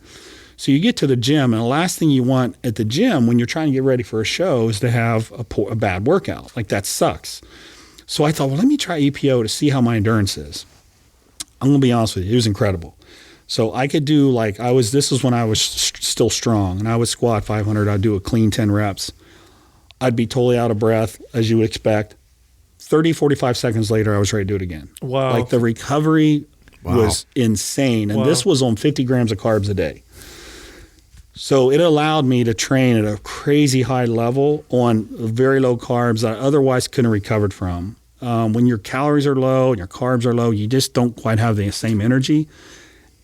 So you get to the gym, and the last thing you want at the gym when you're trying to get ready for a show is to have a bad workout. Like that sucks. So I thought, well, let me try EPO to see how my endurance is. I'm going to be honest with you. It was incredible. So I could do this is when I was still strong, and I would squat 500. I'd do a clean 10 reps. I'd be totally out of breath, as you would expect. 30, 45 seconds later, I was ready to do it again. Wow. Like the recovery was insane. And this was on 50 grams of carbs a day. So it allowed me to train at a crazy high level on very low carbs that I otherwise couldn't have recovered from. When your calories are low and your carbs are low, you just don't quite have the same energy.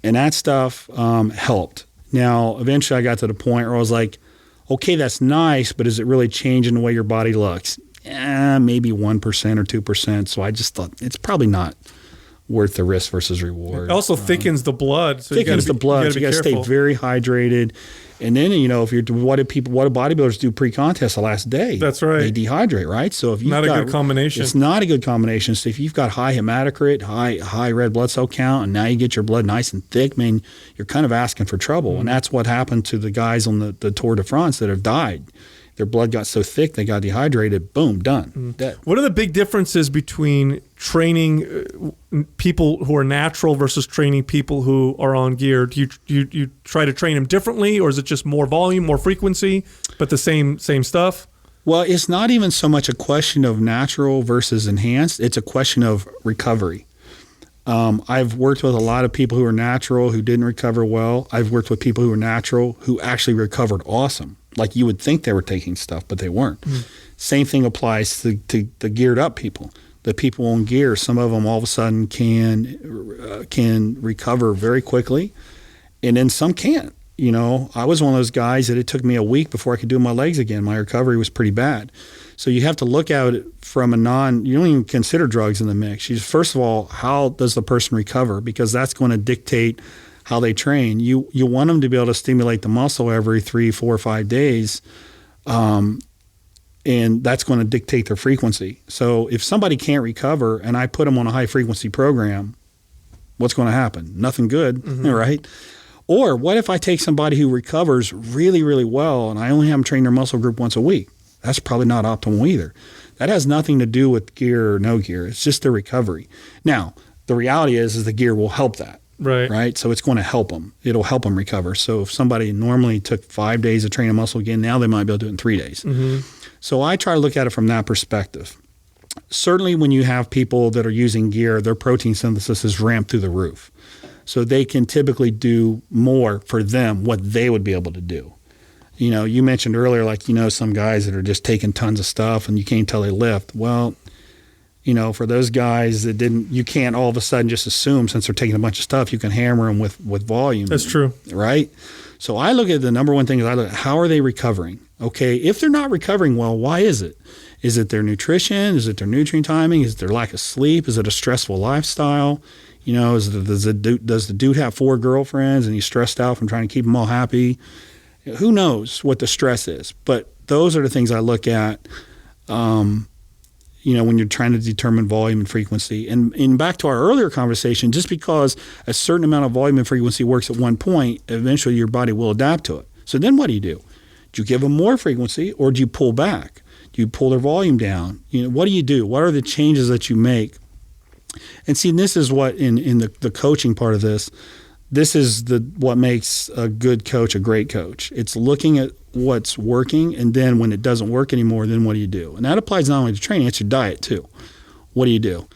And that stuff helped. Now, eventually I got to the point where I was like, okay, that's nice, but is it really changing the way your body looks? Maybe 1% or 2%. So I just thought it's probably not worth the risk versus reward. It also thickens the blood. So thickens the blood. So you got to stay very hydrated. And then, if you're, what do bodybuilders do pre-contest the last day? That's right. They dehydrate, right? So if you've not a good combination. It's not a good combination. So if you've got high hematocrit, high red blood cell count, and now you get your blood nice and thick, man, you're kind of asking for trouble. And that's what happened to the guys on the Tour de France that have died. Their blood got so thick, they got dehydrated, boom, done. What are the big differences between training people who are natural versus training people who are on gear? Do you try to train them differently, or is it just more volume, more frequency, but the same stuff? Well, it's not even so much a question of natural versus enhanced. It's a question of recovery. I've worked with a lot of people who are natural who didn't recover well. I've worked with people who are natural who actually recovered awesome. Like you would think they were taking stuff, but they weren't. Same thing applies to the geared up people. The people on gear, some of them all of a sudden can recover very quickly, And then some can't. You know, I was one of those guys that it took me a week before I could do my legs again. My recovery was pretty bad. So you have to look at it from you don't even consider drugs in the mix. First of all, how does the person recover? Because that's going to dictate how they train. You want them to be able to stimulate the muscle every 3, 4, 5 days. And that's going to dictate their frequency. So if somebody can't recover and I put them on a high frequency program, what's going to happen? Nothing good, right? Or what if I take somebody who recovers really, really well and I only have them train their muscle group once a week? That's probably not optimal either. That has nothing to do with gear or no gear. It's just their recovery. Now, the reality is the gear will help that. Right. So it's going to help them. It'll help them recover. So if somebody normally took 5 days to train a muscle again, now they might be able to do it in 3 days. So I try to look at it from that perspective. Certainly when you have people that are using gear, their protein synthesis is ramped through the roof. So they can typically do more for them what they would be able to do. You know, you mentioned earlier, like, you know, some guys that are just taking tons of stuff and you can't tell they lift. Well, you know, for those guys that you can't all of a sudden just assume since they're taking a bunch of stuff, you can hammer them with volume. That's true. Right? So I look at the number one thing is how are they recovering? Okay, if they're not recovering well, why is it? Is it their nutrition? Is it their nutrient timing? Is it their lack of sleep? Is it a stressful lifestyle? You know, does the dude have 4 girlfriends and he's stressed out from trying to keep them all happy? Who knows what the stress is? But those are the things I look at, you know, when you're trying to determine volume and frequency. And back to our earlier conversation, just because a certain amount of volume and frequency works at one point, eventually your body will adapt to it. So then what do? Do you give them more frequency or do you pull back? Do you pull their volume down? You know, what do? What are the changes that you make? And see, this is what in the coaching part of this is what makes a good coach a great coach. It's looking at what's working, and then when it doesn't work anymore, then what do? And that applies not only to training, it's your diet too. What do?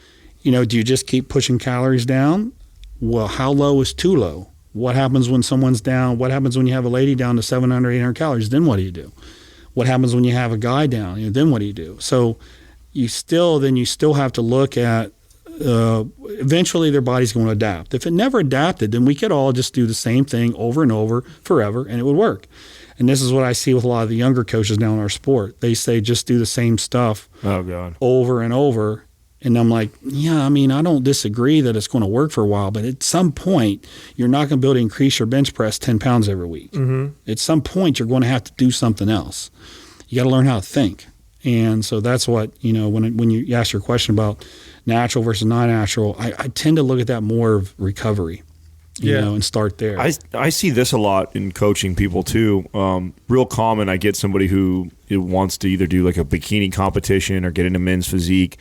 You know, do you just keep pushing calories down? Well, how low is too low? What happens when someone's down? What happens when you have a lady down to 700, 800 calories? Then what do? What happens when you have a guy down? You know, then what do? So you still have to look at eventually their body's going to adapt. If it never adapted, then we could all just do the same thing over and over forever and it would work. And this is what I see with a lot of the younger coaches now in our sport. They say just do the same stuff over and over. And I'm like, yeah, I mean, I don't disagree that it's going to work for a while, but at some point you're not going to be able to increase your bench press 10 pounds every week. At some point you're going to have to do something else. You got to learn how to think. And so that's what, you know, when you ask your question about natural versus non-natural, I tend to look at that more of recovery, you know, and start there. I see this a lot in coaching people too. Real common, I get somebody who wants to either do like a bikini competition or get into men's physique,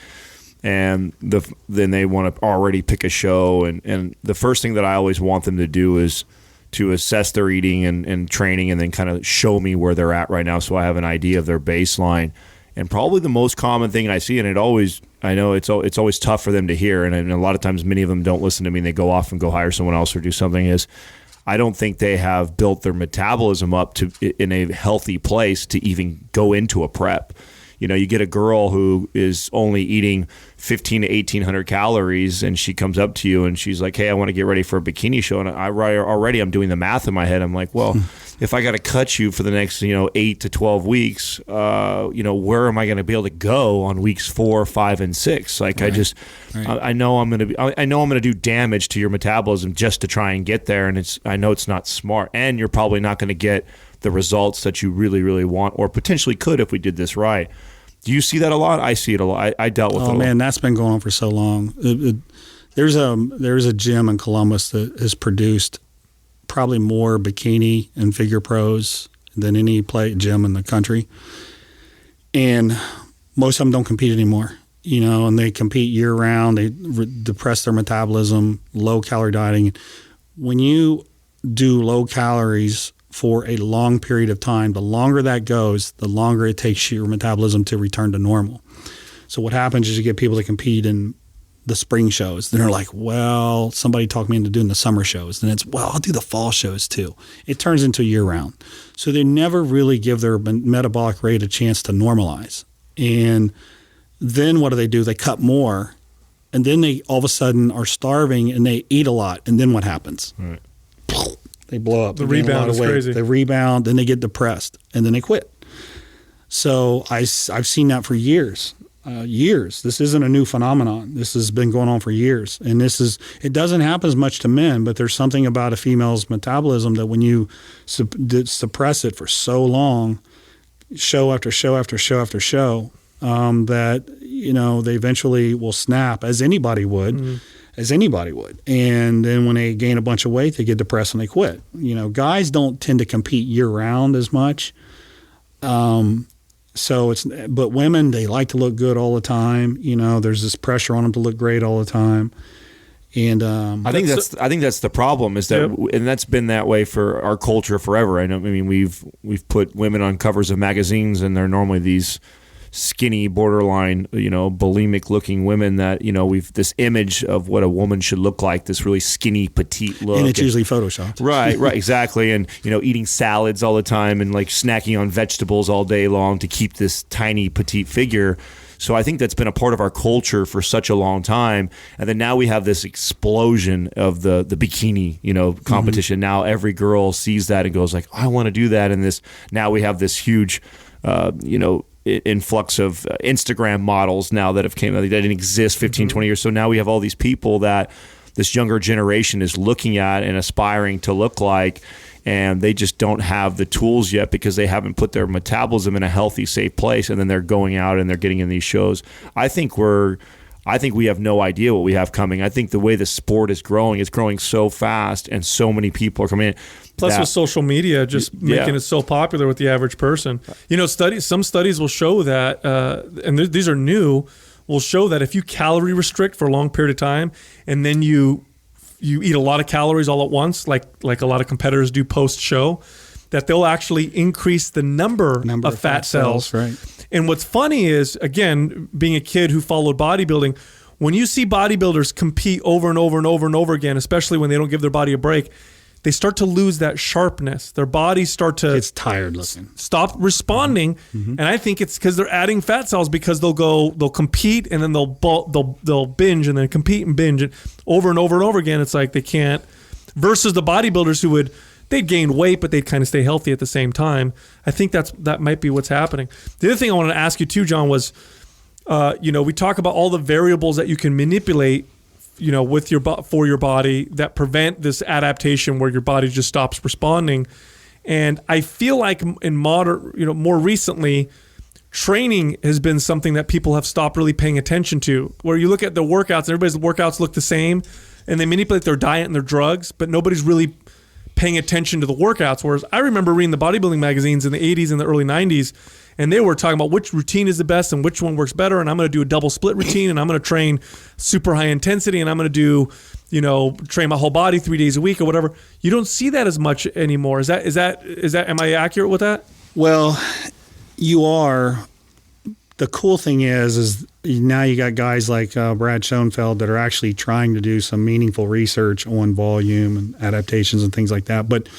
and then they want to already pick a show. And the first thing that I always want them to do is to assess their eating and training and then kind of show me where they're at right now so I have an idea of their baseline. And probably the most common thing I see, and I know it's always tough for them to hear, and a lot of times many of them don't listen to me and they go off and go hire someone else or do something, is I don't think they have built their metabolism up to in a healthy place to even go into a prep. You know, you get a girl who is only eating 1,500 to 1,800 calories, and she comes up to you and she's like, "Hey, I want to get ready for a bikini show." And I'm doing the math in my head. I'm like, well, if I got to cut you for the next 8 to 12 weeks, where am I going to be able to go on weeks 4, 5, and 6? Like, right. I know I'm going to do damage to your metabolism just to try and get there, and I know it's not smart, and you're probably not going to get the results that you really, really want, or potentially could if we did this right. Do you see that a lot? I see it a lot. I dealt with it a lot. Oh, man, that's been going on for so long. There's a gym in Columbus that has produced probably more bikini and figure pros than any gym in the country. And most of them don't compete anymore, and they compete year round. They depress their metabolism, low calorie dieting. When you do low calories for a long period of time, the longer that goes, the longer it takes your metabolism to return to normal. So what happens is you get people that compete in the spring shows. Then they're like, well, somebody talked me into doing the summer shows. Then it's, well, I'll do the fall shows too. It turns into year round. So they never really give their metabolic rate a chance to normalize. And then what do? They cut more. And then they all of a sudden are starving and they eat a lot. And then what happens? Right. They blow up. The They gain a lot rebound of is weight. crazy. They rebound, then they get depressed, and then they quit. So I've seen that for years. Years. This isn't a new phenomenon. This has been going on for years. And it doesn't happen as much to men, but there's something about a female's metabolism that when you suppress it for so long, show after show after show after show, that, they eventually will snap, as anybody would. And then when they gain a bunch of weight, they get depressed and they quit. Guys don't tend to compete year round as much. But women, they like to look good all the time. There's this pressure on them to look great all the time. And I think that's the problem is that, and that's been that way for our culture forever. We've put women on covers of magazines, and they're normally these skinny, borderline, bulimic looking women that, we've this image of what a woman should look like, this really skinny, petite look. And it's usually photoshopped. Right, exactly. And, eating salads all the time and like snacking on vegetables all day long to keep this tiny, petite figure. So I think that's been a part of our culture for such a long time. And then now we have this explosion of the bikini, competition. Now every girl sees that and goes like, I want to do that. And now we have this huge, influx of Instagram models now that have came out that didn't exist 15, 20 years. So now we have all these people that this younger generation is looking at and aspiring to look like, and they just don't have the tools yet because they haven't put their metabolism in a healthy, safe place, and then they're going out and they're getting in these shows. I think we have no idea what we have coming. I think the way the sport is growing, it's growing so fast, and so many people are coming in. Plus, with social media just making it so popular with the average person. Some studies will show that, and these are new, will show that if you calorie restrict for a long period of time, and then you eat a lot of calories all at once, like a lot of competitors do post-show, that they'll actually increase the number of fat cells. Right. And what's funny is, again, being a kid who followed bodybuilding, when you see bodybuilders compete over and over and over and over again, especially when they don't give their body a break, they start to lose that sharpness. Their bodies start to tired looking. Stop responding. Mm-hmm. And I think it's because they're adding fat cells, because they'll compete and then they'll binge and then compete and binge and over and over again. It's like they can't, versus the bodybuilders who they'd gain weight, but they'd kind of stay healthy at the same time. I think that might be what's happening. The other thing I wanted to ask you too, John, was, we talk about all the variables that you can manipulate, for your body that prevent this adaptation where your body just stops responding. And I feel like in more recently, training has been something that people have stopped really paying attention to, where you look at the workouts and everybody's workouts look the same and they manipulate their diet and their drugs, but nobody's really paying attention to the workouts. Whereas I remember reading the bodybuilding magazines in the 80s and the early 90s, and they were talking about which routine is the best and which one works better, and I'm going to do a double split routine, and I'm going to train super high intensity, and I'm going to do, train my whole body 3 days a week or whatever. You don't see that as much anymore. Is that am I accurate with that? Well, you are. The cool thing is now you got guys like Brad Schoenfeld that are actually trying to do some meaningful research on volume and adaptations and things like that. But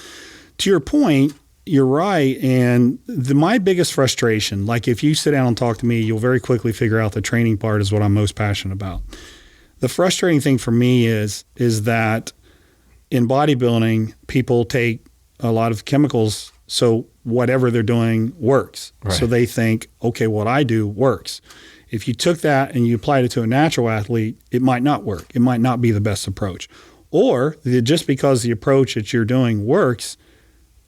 to your point, you're right. And my biggest frustration, like if you sit down and talk to me, you'll very quickly figure out the training part is what I'm most passionate about. The frustrating thing for me is that in bodybuilding, people take a lot of chemicals, so whatever they're doing works. Right. So they think, okay, what I do works. If you took that and you applied it to a natural athlete, it might not work. It might not be the best approach. Or just because the approach that you're doing works,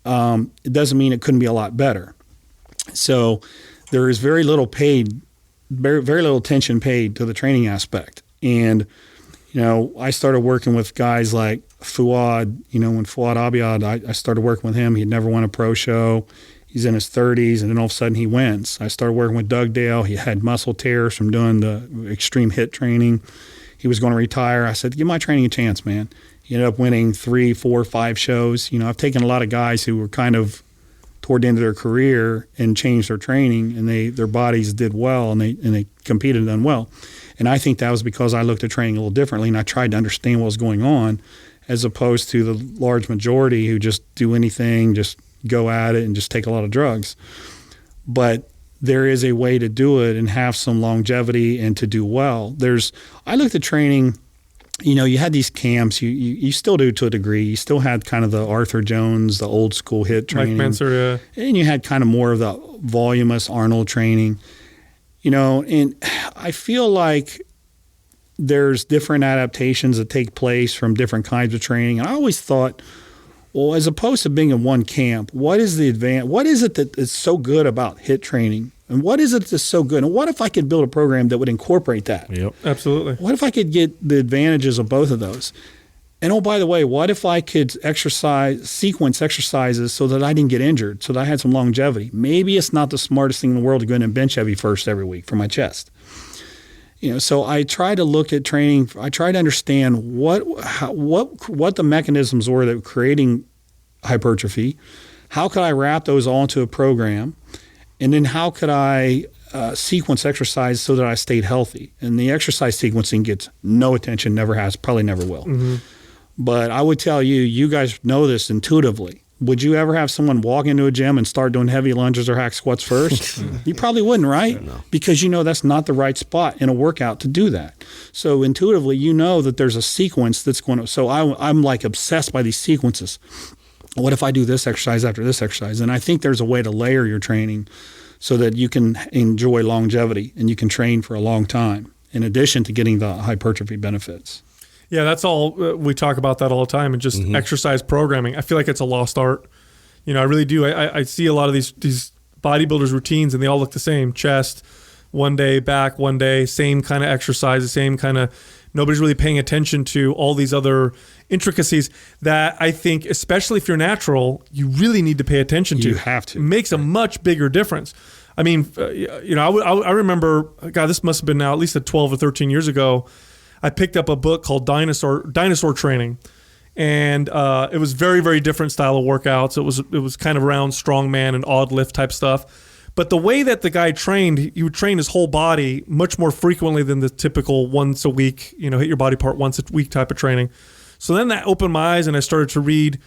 it doesn't mean it couldn't be a lot better. So there is very little attention paid to the training aspect. And, I started working with guys like Fouad, when Fouad Abiad, I started working with him. He'd never won a pro show. He's in his 30s, and then all of a sudden he wins. I started working with Doug Dale. He had muscle tears from doing the extreme HIIT training. He was going to retire. I said, give my training a chance, man. He ended up winning 3, 4, 5 shows. I've taken a lot of guys who were kind of toward the end of their career and changed their training, and their bodies did well, and they competed and done well. And I think that was because I looked at training a little differently, and I tried to understand what was going on, as opposed to the large majority who just do anything, just go at it and just take a lot of drugs. But there is a way to do it and have some longevity and to do well. I looked at training you had these camps. You still do to a degree. You still had kind of the Arthur Jones, the old school HIIT training. Mike Menser, yeah. And you had kind of more of the voluminous Arnold training. And I feel like there's different adaptations that take place from different kinds of training. And I always thought, well, as opposed to being in one camp, what is the advantage? What is it that is so good about HIIT training? And what is it that's so good? And what if I could build a program that would incorporate that? Yep. Absolutely. What if I could get the advantages of both of those? And oh, by the way, what if I could sequence exercises so that I didn't get injured, so that I had some longevity? Maybe it's not the smartest thing in the world to go in and bench heavy first every week for my chest. So I try to look at training. I try to understand what the mechanisms were that were creating hypertrophy. How could I wrap those all into a program? And then how could I sequence exercise so that I stayed healthy? And the exercise sequencing gets no attention, never has, probably never will. Mm-hmm. But I would tell you, you guys know this intuitively. Would you ever have someone walk into a gym and start doing heavy lunges or hack squats first? You probably wouldn't, right? No. Because that's not the right spot in a workout to do that. So intuitively, that there's a sequence that's going to. So I'm like obsessed by these sequences. What if I do this exercise after this exercise? And I think there's a way to layer your training so that you can enjoy longevity and you can train for a long time, in addition to getting the hypertrophy benefits. Yeah, that's all. We talk about that all the time, and just exercise programming. I feel like it's a lost art. I really do. I see a lot of these bodybuilders' routines, and they all look the same. Chest, one day, back, one day, same kind of exercises, same kind of. Nobody's really paying attention to all these other intricacies that I think, especially if you're natural, you really need to pay attention to. You have to. It makes a much bigger difference. I mean, I remember, God, this must have been now at least 12 or 13 years ago. I picked up a book called Dinosaur Training, and it was very, very different style of workouts. It was kind of around strongman and odd lift type stuff. But the way that the guy trained, he would train his whole body much more frequently than the typical once a week, hit your body part once a week type of training. So then that opened my eyes, and I started to read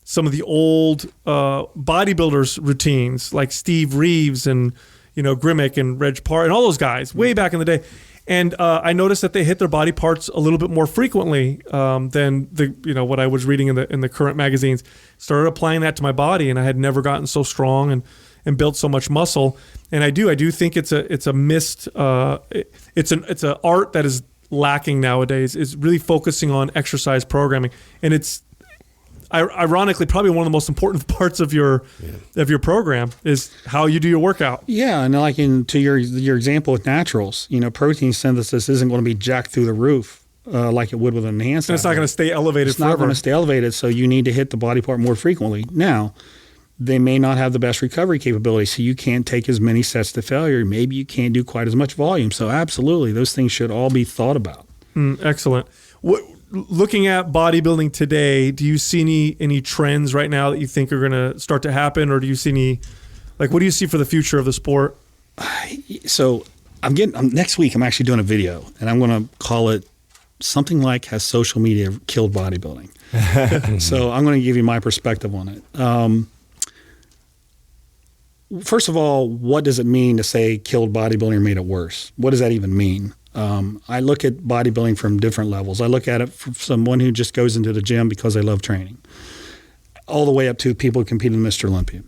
some of the old bodybuilders' routines, like Steve Reeves and Grimmick and Reg Parr and all those guys way back in the day. And I noticed that they hit their body parts a little bit more frequently than what I was reading in the current magazines. Started applying that to my body, and I had never gotten so strong and built so much muscle. And I do think it's a missed it's an art that is lacking nowadays, is really focusing on exercise programming. And it's ironically probably one of the most important parts of your program is how you do your workout. Yeah, and like to your example with naturals, protein synthesis isn't going to be jacked through the roof like it would with an enhanced. And it's not going to stay elevated It's forever. not going to stay elevated, so you need to hit the body part more frequently. Now, they may not have the best recovery capability, so you can't take as many sets to failure. Maybe you can't do quite as much volume. So absolutely, those things should all be thought about. Excellent. Looking at bodybuilding today, do you see any trends right now that you think are going to start to happen, or do you see what do you see for the future of the sport? So next week I'm actually doing a video, and I'm going to call it something like "Has social media killed bodybuilding?" So I'm going to give you my perspective on it. First of all, what does it mean to say killed bodybuilding or made it worse? What does that even mean? I look at bodybuilding from different levels. I look at it from someone who just goes into the gym because they love training, all the way up to people who compete in Mr. Olympia.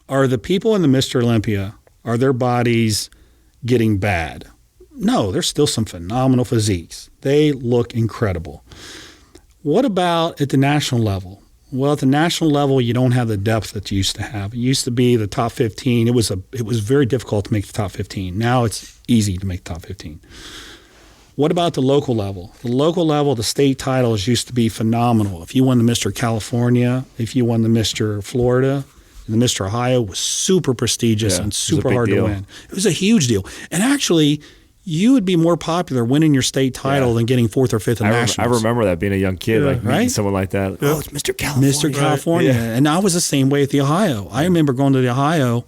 Are the people in the Mr. Olympia, are their bodies getting bad? No, there's still some phenomenal physiques. They look incredible. What about at the national level? Well, at the national level, you don't have the depth that you used to have. It used to be the top 15. It was very difficult to make the top 15. Now it's easy to make the top 15. What about the local level? The local level, the state titles used to be phenomenal. If you won the Mr. California, if you won the Mr. Florida, the Mr. Ohio was super prestigious and super hard to win. It was a huge deal. And actually, you would be more popular winning your state title than getting fourth or fifth in nationals. I remember that being a young kid, meeting someone like that. Yeah. Oh, it's Mr. California. Mr. California. Right. And I was the same way at the Ohio. I remember going to the Ohio,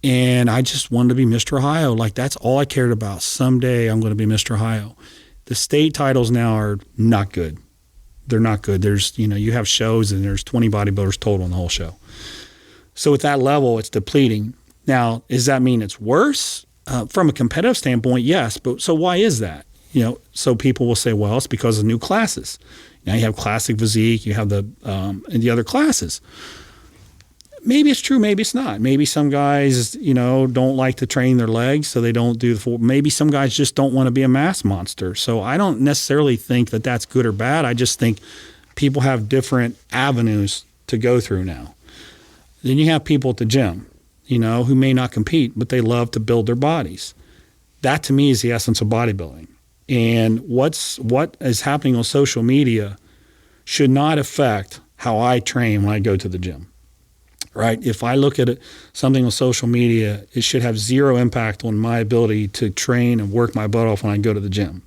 and I just wanted to be Mr. Ohio. Like, that's all I cared about. Someday I'm going to be Mr. Ohio. The state titles now are not good. They're not good. There's, you have shows, and there's 20 bodybuilders total in the whole show. So at that level, it's depleting. Now, does that mean it's worse? From a competitive standpoint, yes. But so why is that? So people will say, well, it's because of new classes. Now you have classic physique, you have and the other classes. Maybe it's true, maybe it's not. Maybe some guys, don't like to train their legs, so they don't do maybe some guys just don't want to be a mass monster. So I don't necessarily think that that's good or bad. I just think people have different avenues to go through now. Then you have people at the gym, who may not compete, but they love to build their bodies. That to me is the essence of bodybuilding. And what is happening on social media should not affect how I train when I go to the gym. Right? If I look at something on social media, it should have zero impact on my ability to train and work my butt off when I go to the gym.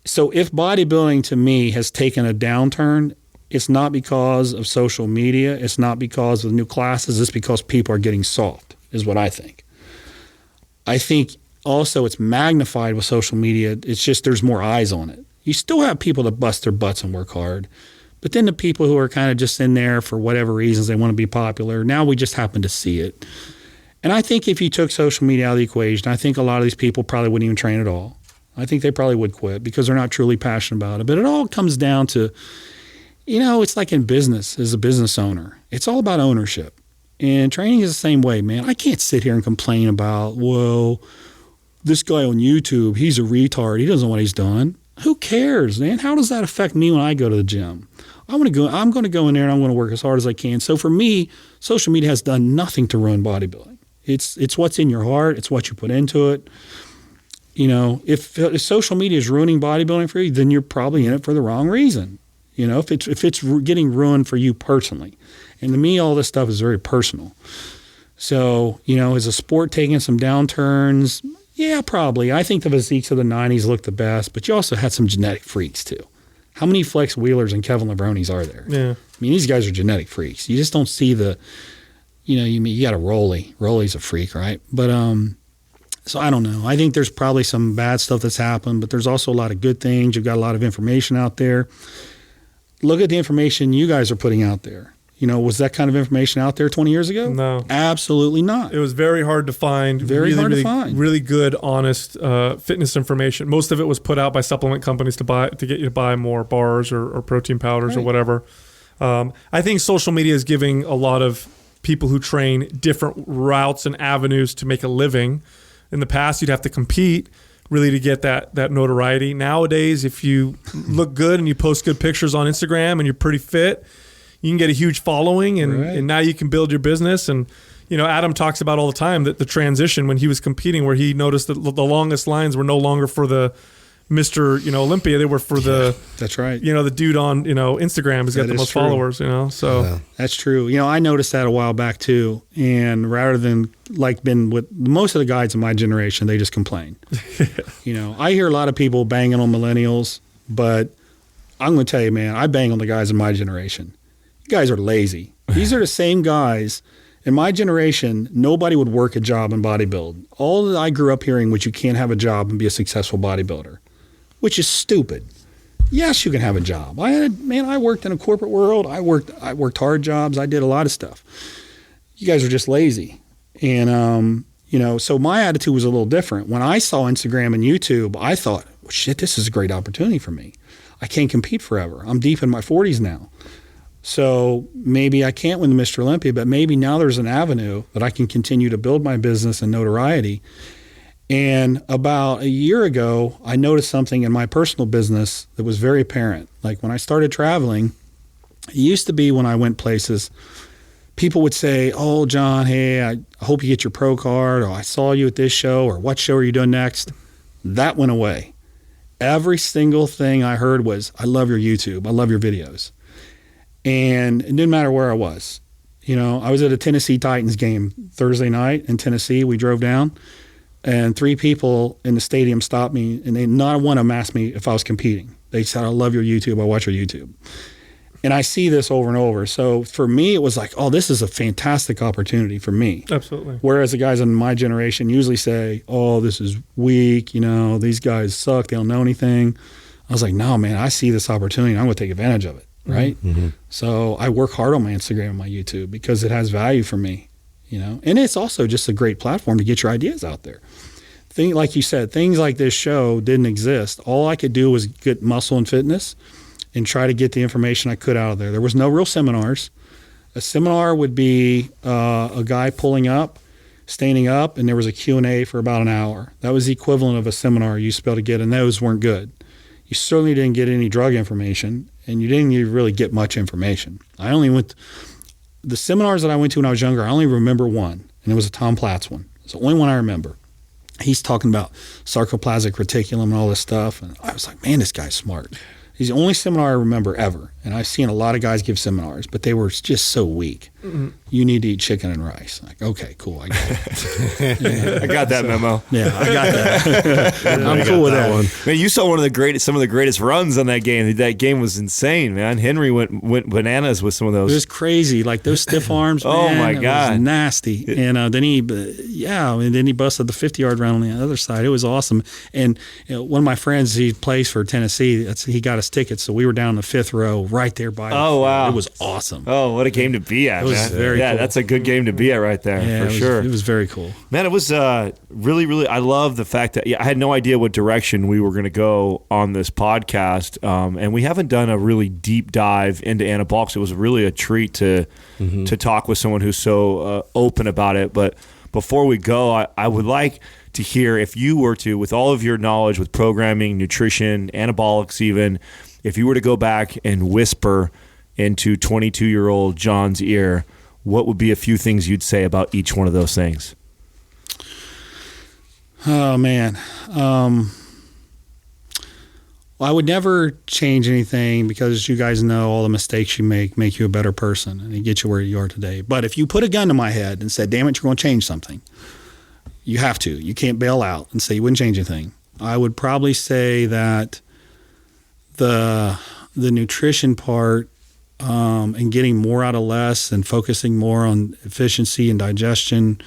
So if bodybuilding to me has taken a downturn, it's not because of social media. It's not because of new classes. It's because people are getting soft, is what I think. I think also it's magnified with social media. It's just there's more eyes on it. You still have people that bust their butts and work hard. But then the people who are kind of just in there for whatever reasons, they want to be popular, now we just happen to see it. And I think if you took social media out of the equation, I think a lot of these people probably wouldn't even train at all. I think they probably would quit because they're not truly passionate about it. But it all comes down to, it's like in business, as a business owner. It's all about ownership. And training is the same way, man. I can't sit here and complain about, well, this guy on YouTube, he's a retard. He doesn't know what he's done. Who cares, man? How does that affect me when I go to the gym? I'm going to go in there and I'm going to work as hard as I can. So for me, social media has done nothing to ruin bodybuilding. It's what's in your heart. It's what you put into it. If social media is ruining bodybuilding for you, then you're probably in it for the wrong reason. If it's getting ruined for you personally. And to me, all this stuff is very personal. So, is a sport taking some downturns? Yeah, probably. I think the physiques of the 90s looked the best, but you also had some genetic freaks too. How many Flex Wheelers and Kevin Lebronis are there? Yeah. I mean, these guys are genetic freaks. You just don't see you got a Rolly. Rolly's a freak, right? But, so I don't know. I think there's probably some bad stuff that's happened, but there's also a lot of good things. You've got a lot of information out there. Look at the information you guys are putting out there. Was that kind of information out there 20 years ago? No. Absolutely not. It was very hard to find. Really good, honest fitness information. Most of it was put out by supplement companies to get you to buy more bars or protein powders or whatever. I think social media is giving a lot of people who train different routes and avenues to make a living. In the past, you'd have to compete really to get that notoriety. Nowadays, if you look good and you post good pictures on Instagram and you're pretty fit, you can get a huge following, and now you can build your business. And, Adam talks about all the time that the transition when he was competing, where he noticed that the longest lines were no longer for the Mr. Olympia. They were for that's right. The dude on, Instagram has got the most followers, so. Yeah. That's true. I noticed that a while back too. And rather than been with most of the guys in my generation, they just complain. I hear a lot of people banging on millennials, but I'm going to tell you, man, I bang on the guys in my generation. You guys are lazy. These are the same guys. In my generation, nobody would work a job in bodybuilding. All that I grew up hearing was you can't have a job and be a successful bodybuilder, which is stupid. Yes, you can have a job. I worked in a corporate world. I worked hard jobs. I did a lot of stuff. You guys are just lazy. And, so my attitude was a little different. When I saw Instagram and YouTube, I thought, well, shit, this is a great opportunity for me. I can't compete forever. I'm deep in my 40s now. So maybe I can't win the Mr. Olympia, but maybe now there's an avenue that I can continue to build my business and notoriety. And about a year ago, I noticed something in my personal business that was very apparent. Like when I started traveling, it used to be when I went places, people would say, oh, John, hey, I hope you get your pro card, or I saw you at this show, or what show are you doing next? That went away. Every single thing I heard was, I love your YouTube. I love your videos. And it didn't matter where I was. I was at a Tennessee Titans game Thursday night in Tennessee. We drove down, and 3 people in the stadium stopped me, and not one of them asked me if I was competing. They said, I love your YouTube. I watch your YouTube. And I see this over and over. So for me, it was like, oh, this is a fantastic opportunity for me. Absolutely. Whereas the guys in my generation usually say, oh, this is weak. These guys suck. They don't know anything. I was like, no, man, I see this opportunity. I'm going to take advantage of it. Right. Mm-hmm. So I work hard on my Instagram and my YouTube because it has value for me, and it's also just a great platform to get your ideas out there. like you said, things like this show didn't exist. All I could do was get muscle and fitness and try to get the information I could out of there. There was no real seminars. A seminar would be a guy pulling up, standing up, and there was a Q&A for about an hour. That was the equivalent of a seminar you used to be able to get, and those weren't good. You certainly didn't get any drug information, and you didn't even really get much information. The seminars that I went to when I was younger, I only remember one, and it was a Tom Platz one. It's the only one I remember. He's talking about sarcoplasmic reticulum and all this stuff, and I was like, man, this guy's smart. He's the only seminar I remember ever, and I've seen a lot of guys give seminars, but they were just so weak. Mm-hmm. You need to eat chicken and rice. Like, okay, cool, I got it. Yeah, I got that memo. Yeah, I got that. I'm cool with that one. Man, you saw some of the greatest runs on that game. That game was insane, man. Henry went bananas with some of those. It was crazy, like those stiff arms. Oh man, my God, it was nasty. And then he busted the 50-yard run on the other side. It was awesome. And one of my friends, he plays for Tennessee. He got us tickets, so we were down in the 5th row, right there by. Oh wow, it was awesome. Oh, what a game to be at! It was very cool. That's a good game to be at right there, for sure. It was very cool. Man, it was really, really, I love the fact that I had no idea what direction we were going to go on this podcast, and we haven't done a really deep dive into anabolics. It was really a treat to talk with someone who's so open about it. But before we go, I would like to hear, if you were to, with all of your knowledge with programming, nutrition, anabolics even, if you were to go back and whisper into 22-year-old John's ear, what would be a few things you'd say about each one of those things? Oh, man. Well, I would never change anything because you guys know all the mistakes you make you a better person and get you where you are today. But if you put a gun to my head and said, damn it, you're going to change something, you have to. You can't bail out and say you wouldn't change anything. I would probably say that the nutrition part and getting more out of less and focusing more on efficiency and digestion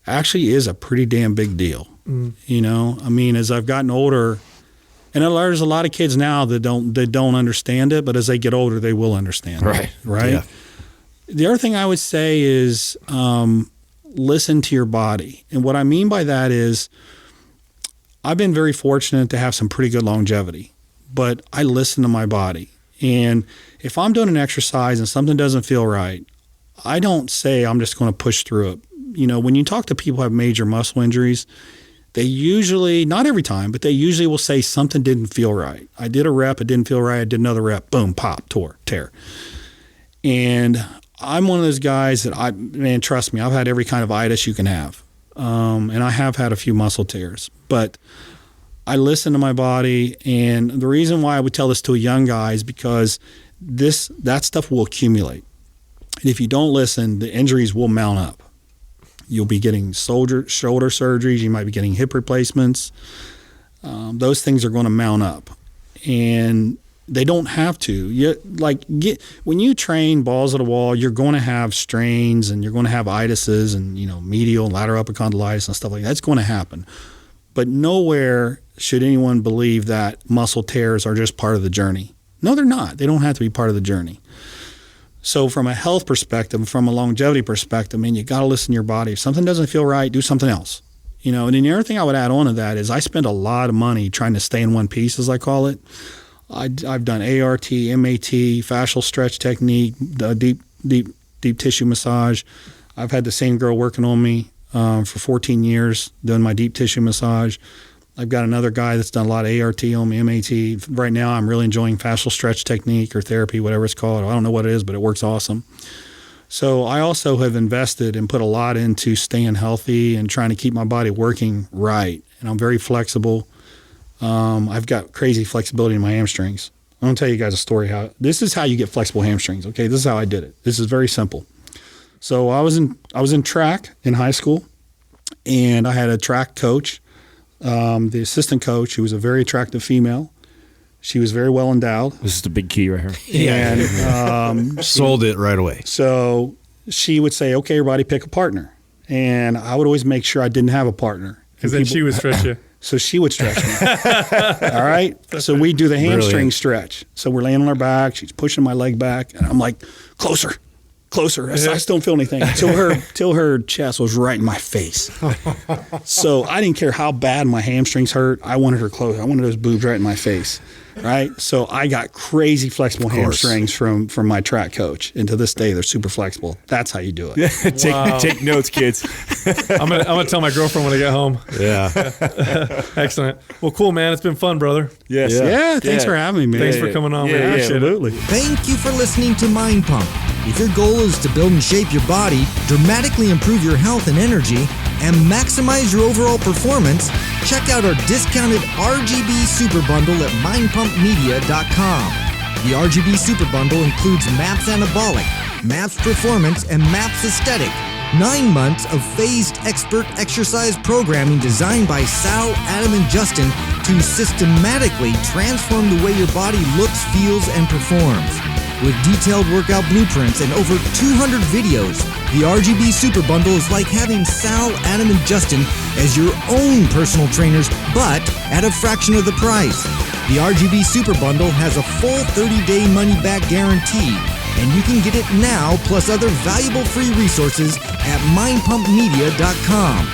actually is a pretty damn big deal. You know, I mean, as I've gotten older, and there's a lot of kids now that don't understand it, but as they get older, they will understand it. Right? Yeah. The other thing I would say is listen to your body. And what I mean by that is I've been very fortunate to have some pretty good longevity, but I listen to my body. And if I'm doing an exercise and something doesn't feel right, I don't say I'm just going to push through it. You know, when you talk to people who have major muscle injuries, they usually, not every time, but they usually will say something didn't feel right. I did a rep, it didn't feel right. I did another rep, boom, pop, tear. And I'm one of those guys that trust me, I've had every kind of itis you can have. And I have had a few muscle tears, but I listen to my body. And the reason why I would tell this to a young guy is because that stuff will accumulate. And if you don't listen, the injuries will mount up. You'll be getting shoulder surgeries. You might be getting hip replacements. Those things are going to mount up, and they don't have to. When you train balls to the wall, you're going to have strains, and you're going to have itises, and medial and lateral upper condylitis and stuff like that. That's going to happen. But nowhere should anyone believe that muscle tears are just part of the journey. No, they're not. They don't have to be part of the journey. So from a health perspective, from a longevity perspective, you got to listen to your body. If something doesn't feel right, do something else. And then the other thing I would add on to that is I spend a lot of money trying to stay in one piece, as I call it. I've done ART, MAT, fascial stretch technique, deep tissue massage. I've had the same girl working on me for 14 years doing my deep tissue massage. I've got another guy that's done a lot of ART on me, MAT. Right now, I'm really enjoying fascial stretch technique or therapy, whatever it's called. I don't know what it is, but it works awesome. So I also have invested and put a lot into staying healthy and trying to keep my body working right. And I'm very flexible. I've got crazy flexibility in my hamstrings. I'm going to tell you guys a story. This is how you get flexible hamstrings, okay? This is how I did it. This is very simple. So I was in track in high school, and I had a track coach. The assistant coach, who was a very attractive female. She was very well endowed. This is the big key right here. And sold it right away. So she would say, okay, everybody pick a partner. And I would always make sure I didn't have a partner. Because then she would stretch you. So she would stretch me. All right? So we do the hamstring stretch. So we're laying on our back. She's pushing my leg back. And I'm like, closer. closer. I just don't feel anything. Till her chest was right in my face. So I didn't care how bad my hamstrings hurt. I wanted her close. I wanted those boobs right in my face. Right. So I got crazy flexible hamstrings from my track coach. And to this day, they're super flexible. That's how you do it. Take notes, kids. I'm gonna tell my girlfriend when I get home. Yeah. Excellent. Well, cool, man. It's been fun, brother. Yes. Yeah. Thanks for having me, man. Thanks for coming on. Yeah, man. Appreciate Absolutely. Thank you for listening to Mind Pump. If your goal is to build and shape your body, dramatically improve your health and energy, and maximize your overall performance, check out our discounted RGB Super Bundle at mindpumpmedia.com. The RGB Super Bundle includes MAPS Anabolic, MAPS Performance, and MAPS Aesthetic. 9 months of phased expert exercise programming designed by Sal, Adam, and Justin to systematically transform the way your body looks, feels, and performs. With detailed workout blueprints and over 200 videos, the RGB Super Bundle is like having Sal, Adam, and Justin as your own personal trainers, but at a fraction of the price. The RGB Super Bundle has a full 30-day money-back guarantee, and you can get it now plus other valuable free resources at mindpumpmedia.com.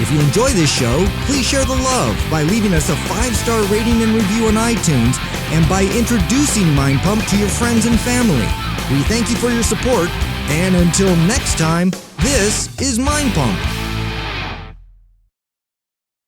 If you enjoy this show, please share the love by leaving us a 5-star rating and review on iTunes and by introducing Mind Pump to your friends and family. We thank you for your support, and until next time, this is Mind Pump.